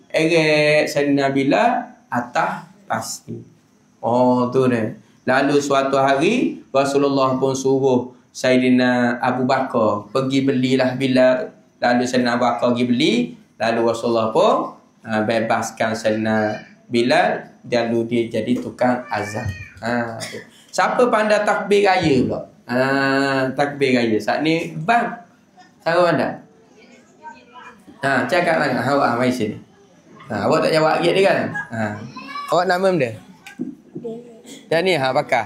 Sayyidina Bilal atas pasti. Tu ni. Lalu suatu hari Rasulullah pun suruh Sayyidina Abu Bakar pergi belilah Bilal. Lalu Sayyidina Abu Bakar pergi beli. Lalu Rasulullah pun bebaskan Sayyidina Bilal. Lalu dia jadi tukang azan. Siapa pandai takbir raya pula? Takbir raya. Saat ni bang. Siapa pandai? Cakap lah. Awak mari sini. Awak tak jawab lagi dia kan? Awak nama benda? Dan ni pakar.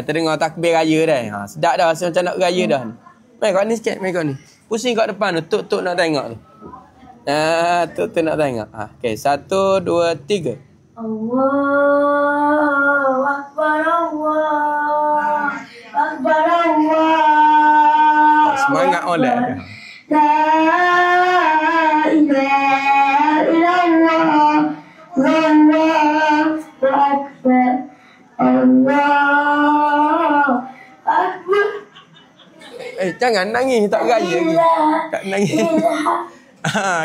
Kita dengar takbir raya dah. Sedap dah rasa macam nak raya dah. Mai kau ni sikit, mai kau ni. Pusing kat depan tu, tok nak tengok tu. Tok nak tengok. Okey, 1 2 3.
Allahu Akbar, Allahu Akbar, Allah.
Semangat oleh.
La ilaha illallah, Allahu Akbar, Allahu Akbar.
Jangan nangis, tak raya lagi. Tak nangis.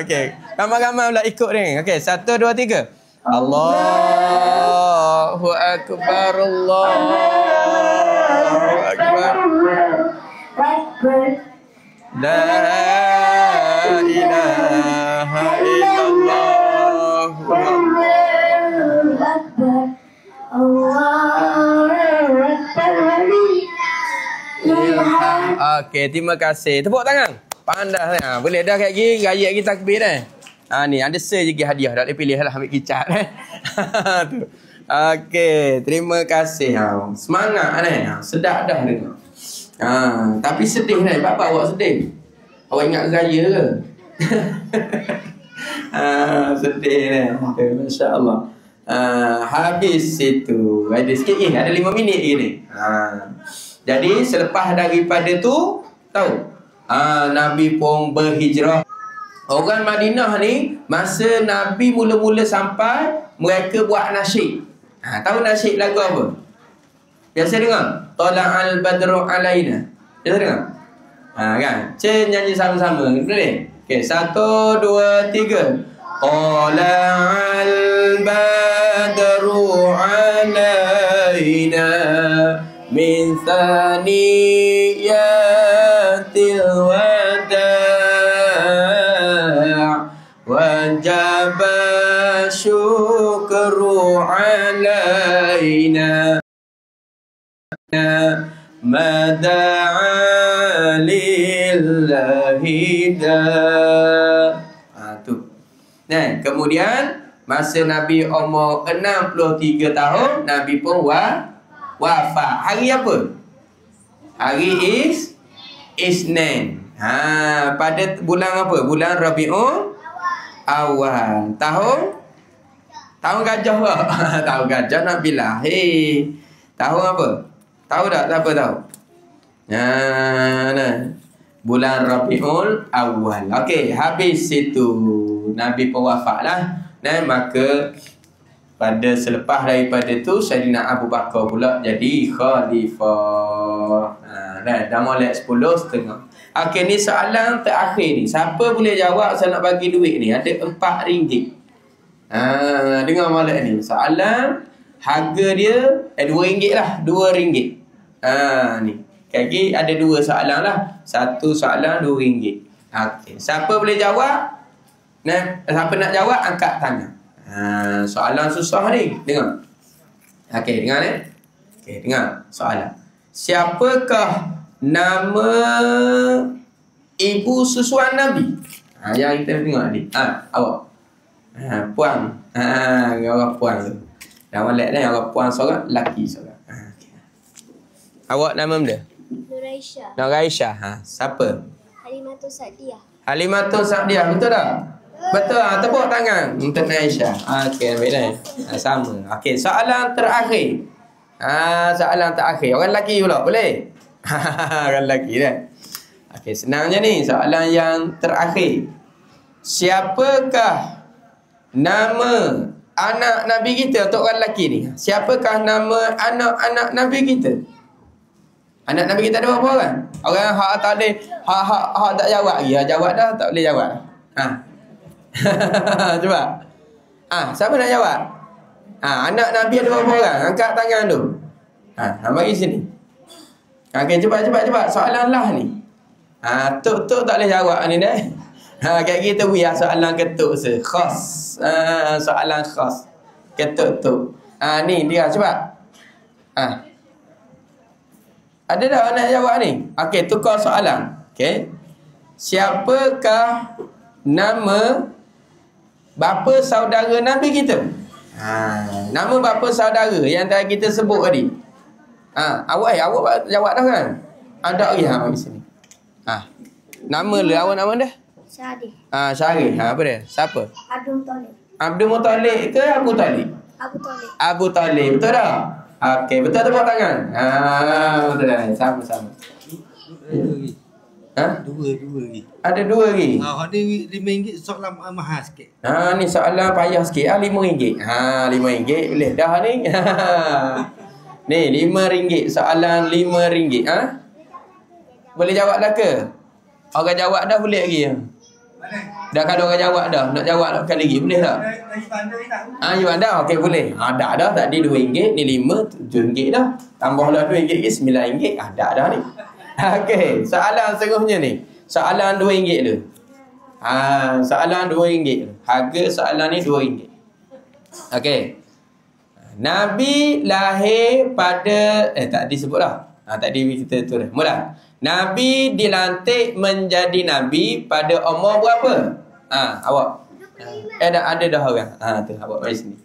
Okey, ramai-ramai pula ikut ni. Okey, 1 2 3. Allahu Akbar, Allahu Akbar. La ilaha illallah.
Allahu Akbar, Allahu Akbar.
Okey, terima kasih. Tepuk tangan. Pandai dah. Boleh dah kat gini raya lagi takbir dah. Ni ada lagi hadiah dah pilih lah ambil kicap tu. Okey, terima kasih. Semangat ni. Sedap dah dengar. Tapi sedih ni. Apa awak sedih? Awak ingat raya ke? Sedih ni. Masya-Allah. Habis itu. Ada sikit ada 5 minit lagi ni. Jadi selepas daripada tu tahu Nabi pun berhijrah. Orang Madinah ni masa Nabi mula-mula sampai mereka buat nasyid. Tahu nasyid lagu apa? Biasa dengar? Tala'al badru alaina. Biasa dengar? Kan? Nyanyi sama-sama. Boleh? Okey, 1 2 3. Tala'al badru alaina min thaniyatil wada' wajib syukru alaina mada'a lillahi tu. Kemudian masa Nabi umur 63 tahun Nabi pun wafat. Hari apa? Hari Isnin. Pada bulan apa? Bulan Rabiul Awal. Tahun gajah ke? Tahun gajah nak bilah. Tahun apa? Tahu tak? Siapa tahu? Bulan Rabiul Awal. Okey, habis itu Nabi pun wafatlah. Maka pada selepas daripada tu Sayyidina Abu Bakar pula jadi khalifah. Dah molek 10.30. Okey, ni soalan terakhir ni. Siapa boleh jawab saya nak bagi duit ni? Ada RM4. Dengar molek ni. Soalan harga dia RM2 lah. RM2. Ni. Kaki ada 2 soalan lah. Satu soalan RM2. Okey. Siapa boleh jawab? Siapa nak jawab angkat tangan. Soalan susah ni. Dengar. Okey, dengar ni. Okey, dengar soalan. Siapakah nama ibu susuan Nabi? Yang kita tengok ni. Awak. Puan. Orang puan tu. Yang molek ni orang puan seorang, lelaki seorang. Okay. Awak nama dia?
Nur Aisyah.
Nur Aisyah. Siapa?
Halimatul Sa'diyah.
Halimatul Sa'diyah, betul tak? Betul. Tepuk tangan untuk Nur Aisyah. Okey, ambil ni. Sama. Okey, soalan terakhir. Soalan terakhir. Orang lelaki pula, boleh? Orang lelaki dah. Okey, senang je ni. Soalan yang terakhir. Siapakah nama anak Nabi kita untuk orang lelaki ni? Siapakah nama anak-anak Nabi kita? Anak Nabi kita ada berapa orang? Orang hak tak boleh, hak tak jawab lagi. Jawab dah tak boleh jawab. Cuba. Siapa nak jawab? Anak Nabi ada berapa orang? Angkat tangan tu. Mari sini. Okey, cepat. Soalan lah ni. Tok tak boleh jawab ni dah. Kayak kita biar soalan ketuk khas. Soalan khas. Ketuk. Ni dia cepat. Ada dah nak jawab ni? Okey, tukar soalan. Okey. Siapakah nama bapa saudara Nabi kita? Nama bapa saudara yang tadi kita sebut tadi. Awak jawab dah kan? Ada lagi di sini. Nama dia, awak nama dia?
Syarif.
Syarif. Apa dia? Siapa?
Abdul Muttalib.
Abdul Muttalib ke Abu Talib?
Abu Talib.
Abu Talib. Betul tak? Okey, betul tepuk tangan. Betul dah. Sama-sama.
Dua lagi.
Ada 2 lagi.
Ni RM5 soalan mahal sikit.
Ni soalan payah sikit. RM5. RM5 boleh dah ni. Ni RM5. Soalan RM5. Boleh jawab dah ke? Orang jawab dah boleh lagi. Dah kalau orang jawab dah, nak jawab nak kali lagi boleh tak? You anda okey boleh. Dah tadi RM2 ni 5 RM7 dah. Tambahlah RM2 lagi RM9. Dah ni. Okey, soalan seterusnya ni. Soalan RM2 tu. Soalan RM2. Harga soalan ni RM2. Okey. Nabi lahir pada tak disebut dah. Tadi kita tu dah. Mula. Nabi dilantik menjadi nabi pada umur berapa? Awak. Ada dah orang. Tu awak mari sini.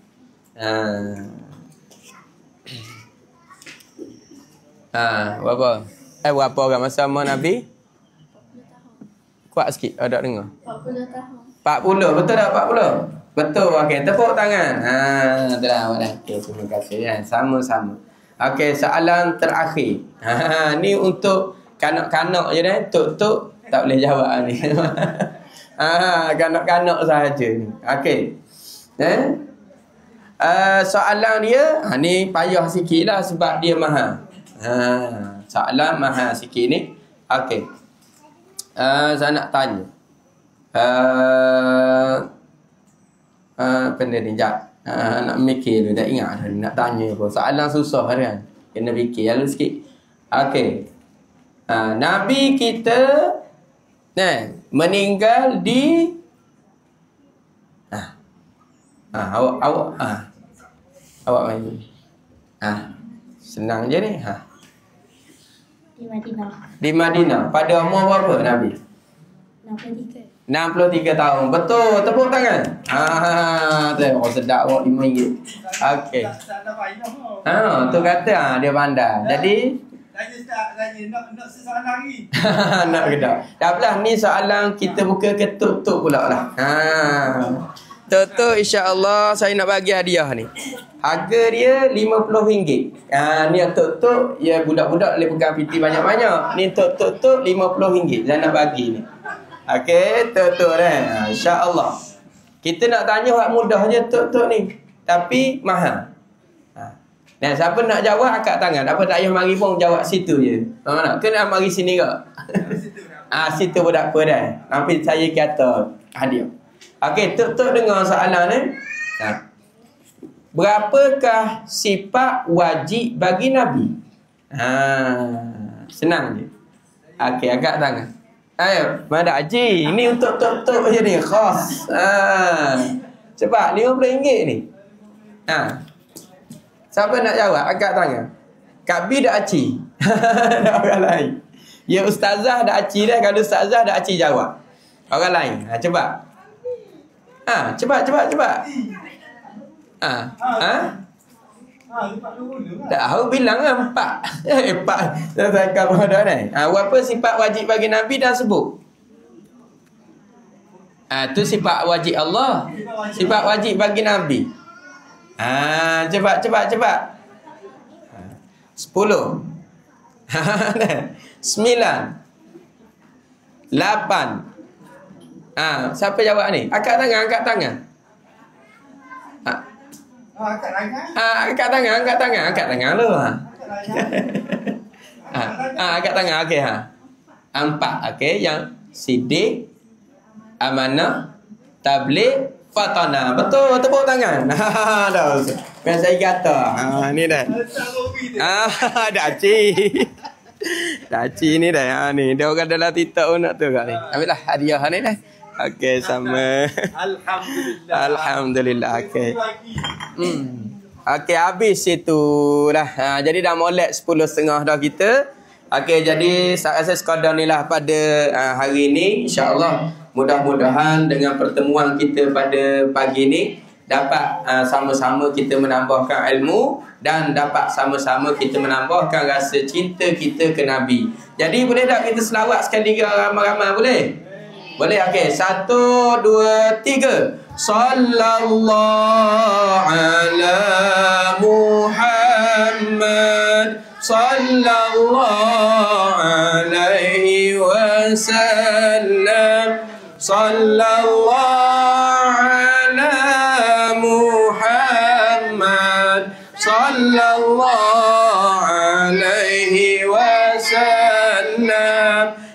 Berapa? Berapa orang masa umur Nabi? Kuat sikit, ada dengar.
40 tahun.
40, betul tak 40? Betul, okey. Tepuk tangan. Betul dah, awak dah. Okey, terima kasih ya. Sama-sama. Okey, soalan terakhir. Ni untuk kanak-kanak je dah. Tok-tok tak boleh jawab ni. Kanak-kanak sahaja ni. Okey. Soalan dia ni payah sikit lah sebab dia mahal. Soalan mahal sikit ni. Okey. Saya nak tanya. Benda ni jap. Nak mikir dulu. Tak ingat dah nak tanya pun. Soalan susah kan. Kena fikir lalu sikit. Okey. Nabi kita meninggal di awak main. Senang je ni.
Di Madinah.
Di Madinah. Pada umur berapa Nabi?
63.
63 tahun. Betul. Tepuk tangan. Oh sedap awak RM5. Okey. Tu kata dia pandai. Jadi
Tanya nak sesoalan lagi.
nak kedak. Dah belah ni soalan kita buka ke tok-tok pula lah. Tok-tok insya-Allah saya nak bagi hadiah ni. Harga dia RM50. Ni tok-tok ya budak-budak boleh pegang piti banyak-banyak. Ni tok-tok RM50 saya nak bagi ni. Okey, tok-tok dah. Insya-Allah. Kita nak tanya hak mudahnya tok-tok ni. Tapi mahal. Dan siapa nak jawab angkat tangan. Apa tak payah mari pun jawab situ je. Nak kena mari sini ke? Situ pun tak apa dah. Nanti saya kata hadiah. Okey, tok dengar soalan ni. Berapakah sifat wajib bagi Nabi? Senang je. Okey, agak tangan. Ayo, mana Haji? Ini untuk tok-tok je ni, khas. Cepat, RM50 ni. Siapa nak jawab? Agak tangan. Kak B dah Haji. Dah orang lain. Ya ustazah dah Haji dah. Kalau ustazah dah Haji jawab. Orang lain. Cepat. Cepat. Tak tahu bilang lah 4. 4. Dah cakap pada ni. Apa sifat wajib bagi Nabi dah sebut. Tu sifat wajib Allah. Sifat wajib bagi Nabi. Cepat. 10. 9. 8. Siapa jawab ni? Angkat tangan.
Angkat tangan.
Angkat tangan lu. Angkat tangan. Okey 4. Okey, yang Siddiq, Amanah, Tabligh, Fatana. Betul, tepuk tangan. Dah. Kan saya kata. Ni dah. Dah Haji ni dah. Ni dia orang dalam TikTok nak tu kat ni. Ambillah hadiah ni dah. Okey, sama. Alhamdulillah. Okey. Okey, habis itu dah. Jadi dah molek 10.30 dah kita. Okey, jadi saya rasa sekadar ni lah pada hari ini. InsyaAllah mudah-mudahan dengan pertemuan kita pada pagi ni dapat sama-sama kita menambahkan ilmu dan dapat sama-sama kita menambahkan rasa cinta kita ke Nabi. Jadi boleh tak kita selawat sekali ramai-ramai boleh? Boleh, okey. 1, 2, 3. Sallallahu ala Muhammad. Sallallahu alaihi wasallam. Sallallahu ala Muhammad. Sallallahu alaihi wasallam.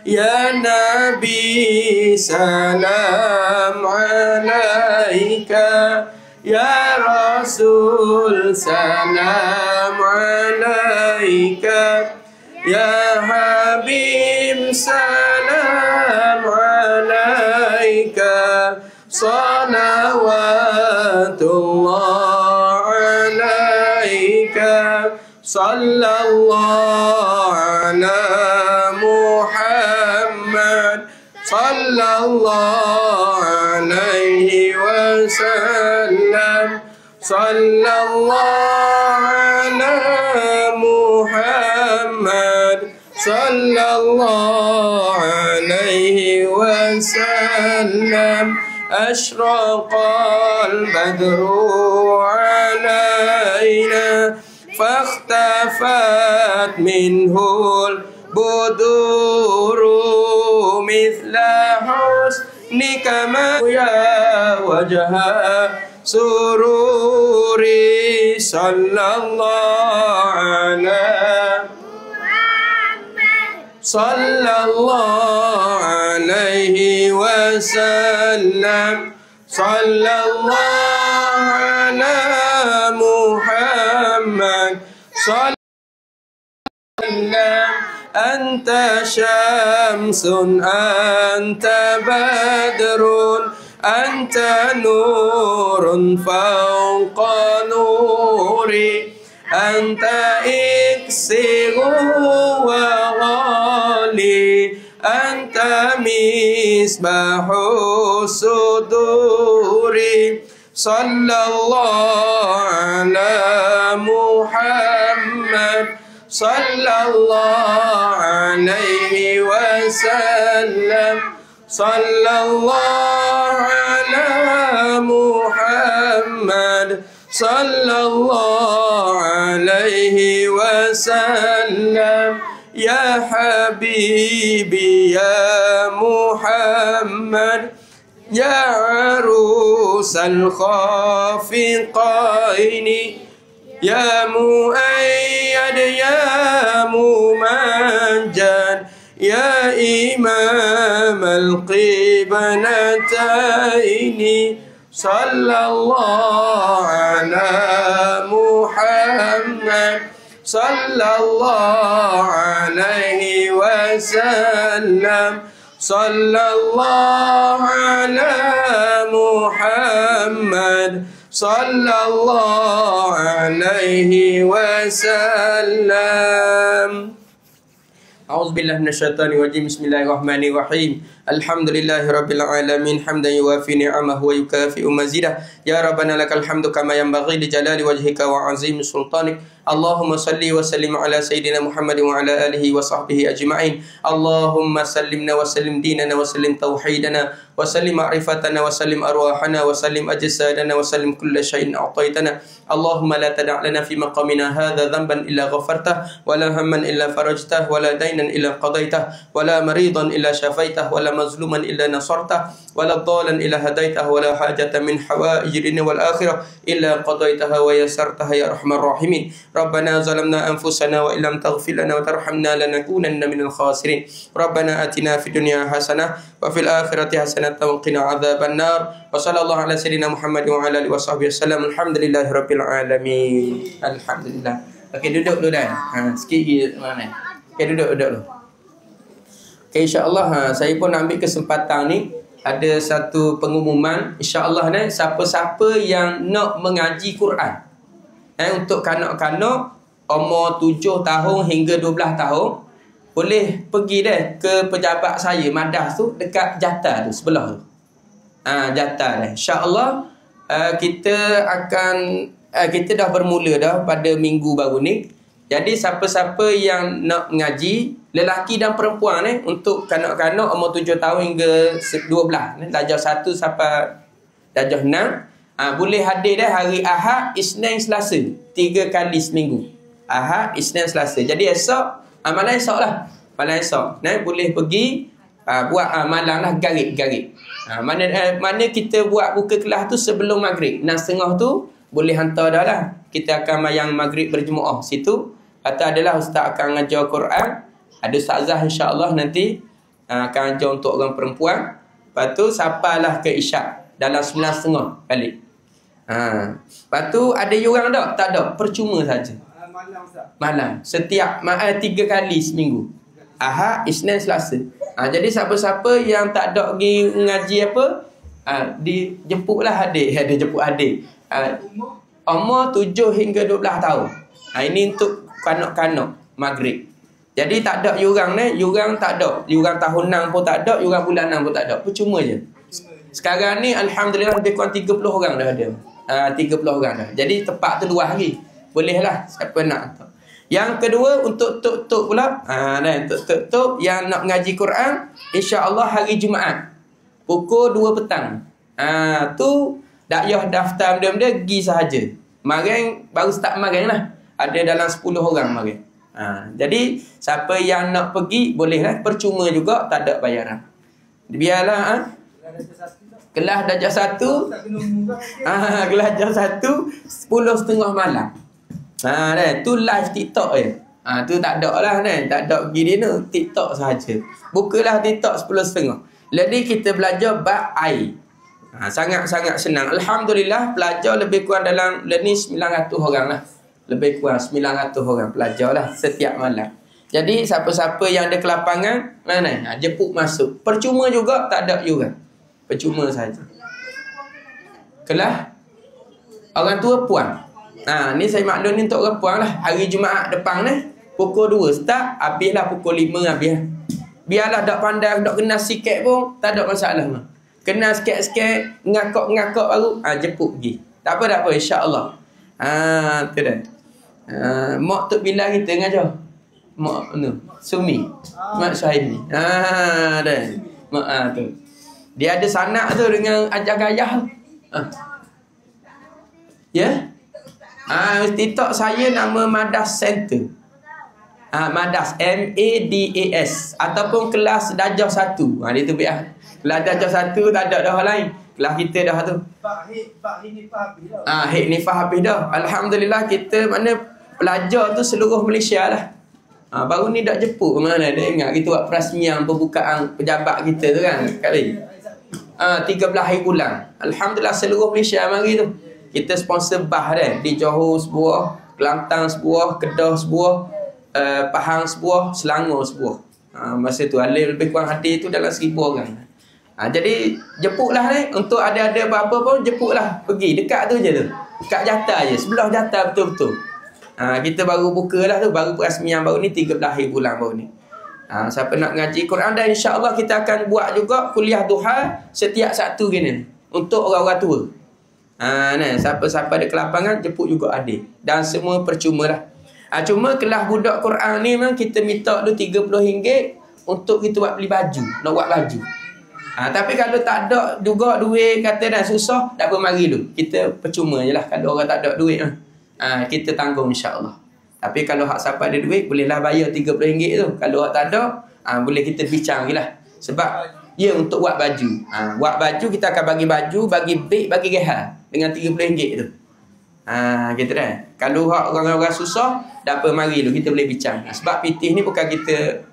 Ya Nabi, salam alaika. Ya Rasul, salam alaika. Ya Habib, salam alaika. Salawatullah alaika. Sallallahu ala Muhammad. Sallallahu alaihi wasallam. Sallallahu ala Muhammad. Sallallahu alaihi wasallam. Ashraqal badru alaina فاختفت منه البدور مثل حسنك ما يا وجه سروري صلى الله على صلى الله عليه وسلم صلى الله على محمد صلى الله. أنت شمس أنت بدر أنت نور فوق نوري أنت إكسر وغالي أنت مصباح الصدور صلى الله على محمد صلى الله عليه وسلم صلى الله على محمد صلى الله عليه وسلم. يا حبيبي يا محمد يا عروس الخافقين يا مؤيد يا ممجد يا إمام القبلتين sallallahu ala Muhammad, sallallahu alaihi wasallam, sallallahu ala Muhammad, sallallahu alaihi wasallam. A'udzubillahi minasyaitonir rajim. Bismillahirrahmanirrahim. Alhamdulillahirabbil alamin hamdan yuwafi ni'amahu wa yukafi'u mazidah. Ya rabbana lakal hamdu kama yanbaghi li jalali wajhika wa 'azimi sultanik. Allahumma salli wa sallim ala sayyidina Muhammadin wa ala alihi wa sahbihi ajma'in. Allahumma sallimna wa sallim dinana wa sallim tauhidana wa sallim ma'rifatana wa sallim arwahana wa sallim ajsadana wa sallim kulla syai'in a'taitana. Allahumma la tada' lana fi maqamina hadha dhanban illa ghafartah wa la hamman illa farajtah wa la daynan illa qadaitah wa la maridan illa syafaitah wa la mazluman illa nasartah wa la dhalan illa hadaitah wa la hajata min hawaij dunya wal akhirah illa qadaitaha wa yassartaha ya arhamar rahimin. Rabbana zalamna anfusana wa illam taghfir lana wa tarhamna lanakunanna minal khasirin. Rabbana atina fid dunya hasanah wa fil akhirati hasanah wa qina adzaban nar. Wa sallallahu ala sayyidina Muhammad wa ala alihi washabbihi wasallam. Alhamdulillahirabbil alamin. Alhamdulillah. Okey, duduk dulu dah. Sikit lagi mana? Okey, duduk dulu. Okey, insya-Allah saya pun ambil kesempatan ni ada satu pengumuman. Insya-Allah ni siapa-siapa yang nak mengaji Quran untuk kanak-kanak umur 7 tahun hingga 12 tahun boleh pergi dah ke pejabat saya madrasah tu dekat Jata tu sebelah tu. Jata dah. Insya-Allah kita dah bermula dah pada minggu baru ni. Jadi siapa-siapa yang nak mengaji lelaki dan perempuan untuk kanak-kanak umur 7 tahun hingga 12 darjah 1 sampai darjah 6 boleh hadir dah hari Ahad, Isnin, Selasa 3 kali seminggu. Ahad, Isnin, Selasa. Jadi esok malam esok lah. Malam esok boleh pergi buat malam lah garik-garik. Mana kita buat buka kelas tu sebelum maghrib 6.30 tu boleh hantar dah lah. Kita akan mayang maghrib berjemaah situ. Atau adalah ustaz akan ngajar Quran. Ada ustazah insya-Allah nanti akan ajar untuk orang perempuan. Lepas tu sampailah ke isyak dalam 9.30 balik. Lepas tu ada orang tak? Tak ada, percuma saja. Malam. Setiap 3 kali seminggu. Ahad, Isnin, Selasa. Jadi siapa-siapa yang tak ada pergi ngaji apa, dijemputlah adik. Ada jemput adik. Umur 7 hingga 12 tahun. Ini untuk kanak-kanak maghrib. Jadi tak ada yurang yurang tak ada. Yurang tahun 6 pun tak ada, yurang bulan 6 pun tak ada. Percuma je. Sekarang ni alhamdulillah lebih kurang 30 orang dah ada. 30 orang dah. Jadi tempat tu luas lagi. Bolehlah siapa nak. Yang kedua untuk tok-tok pula. Tok-tok yang nak mengaji Quran, insya-Allah hari Jumaat pukul 2 petang. Tu dakyah daftar benda-benda pergi sahaja. Magang baru start magang lah. Ada dalam 10 orang magang. Jadi siapa yang nak pergi bolehlah, percuma juga, tak ada bayaran. Biarlah kelas darjah 1 kelas darjah 1 10.30 malam. Tu live TikTok je. Tu tak ada lah tak ada pergi dia TikTok sahaja. Bukalah TikTok 10.30. Jadi kita belajar bab air. Sangat-sangat senang. Alhamdulillah pelajar lebih kurang dalam ni 900 orang lah. Lebih kurang 900 orang pelajar lah setiap malam. Jadi siapa-siapa yang ada kelapangan jemput masuk. Percuma juga, tak ada juga. Percuma saja. Kelas orang tua puan. Ni saya maklum ni untuk orang puan lah. Hari Jumaat depan pukul 2 start, habislah pukul 5 habis. Biarlah tak pandai, tak kenal sikit pun tak ada masalah. Kenal sikit-sikit, ngakak-ngakak baru jemput pergi. Tak apa insya-Allah. Tu dah. Mak Tok Bilal kita ngajar. Mak Sumi. Mak Syahid. Dah. Mak tu. Dia ada sanak tu dengan ajar gayah. Ya? TikTok saya nama Madas Center. Madas MADAS ataupun kelas darjah 1. Dia tu biar. Kelas darjah 1 tak ada dah lain. Kelas kita dah tu. Pak Nifah habis dah. Hik Nifah habis dah. Alhamdulillah kita mana pelajar tu seluruh Malaysia lah. Baru ni dak jemput mana dia ingat kita buat perasmian pembukaan pejabat kita tu kan. Kali. 13 hari bulan. Alhamdulillah seluruh Malaysia mari tu. Kita sponsor bah dah. Di Johor sebuah, Kelantan sebuah, Kedah sebuah, Pahang sebuah, Selangor sebuah. Masa tu lebih kurang hadir tu dalam 1000 orang. Jadi jemputlah ni. Untuk ada apa-apa pun jemputlah. Pergi dekat tu je tu. Dekat Jatah je. Sebelah Jatah betul-betul. Kita baru buka lah tu. Baru perasmian baru ni 13 hari bulan baru ni. Siapa nak ngaji Quran, dan insya-Allah kita akan buat juga kuliah duha setiap Sabtu gini untuk orang-orang tua. Siapa-siapa ada kelapangan jemput juga adik. Dan semua percuma lah. Cuma kelas budak Quran ni memang kita minta tu RM30 untuk kita buat beli baju, nak buat baju. Tapi kalau tak ada juga duit kata dah susah, tak apa mari dulu. Kita percuma je lah kalau orang tak ada duit. Kita tanggung insya-Allah. Tapi kalau hak siapa ada duit, bolehlah bayar RM30 tu. Kalau hak tak ada, boleh kita bincang je lah. Sebab ya untuk buat baju. Buat baju kita akan bagi baju, bagi beg, bagi gehal dengan RM30 tu. Gitu dah. Kalau hak orang-orang susah, tak apa mari dulu kita boleh bincang. Sebab pitih ni bukan kita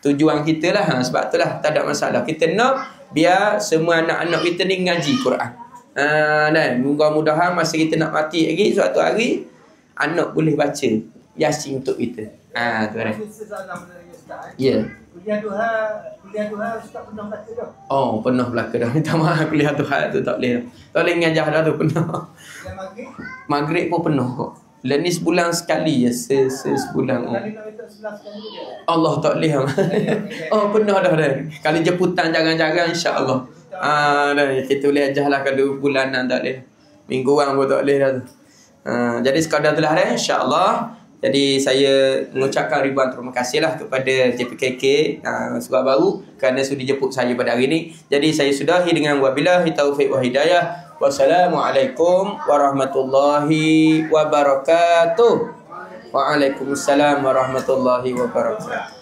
tujuan kita lah. Sebab tu lah tak ada masalah. Kita nak biar semua anak-anak kita ni ngaji Quran. Dan mudah-mudahan masa kita nak mati lagi suatu hari, anak boleh baca Yasin untuk kita. Tu kan. Ya.
Kuliah duha Ustaz pernah baca dah.
Oh, pernah belaka dah. Minta maaf kuliah duha tu tak boleh dah. Tak boleh ngajah dah tu pernah.
Kuliah maghrib?
Maghrib pun penuh kok. Ni sebulan sekali je. Sebulan.
Kali nak minta 11 kali je.
Allah tak boleh. Oh, pernah dah. Kalau jemputan jarang-jarang insya-Allah. Dah kita boleh ajah lah kalau bulanan tak boleh. Mingguan pun tak boleh dah tu. Jadi sekadar itulah dah insya-Allah. Jadi saya mengucapkan ribuan terima kasih lah kepada JPKK Surau Baru kerana sudi jemput saya pada hari ini. Jadi saya sudahi dengan wabillahi taufiq wa hidayah. Wassalamualaikum warahmatullahi wabarakatuh. Waalaikumsalam warahmatullahi wabarakatuh.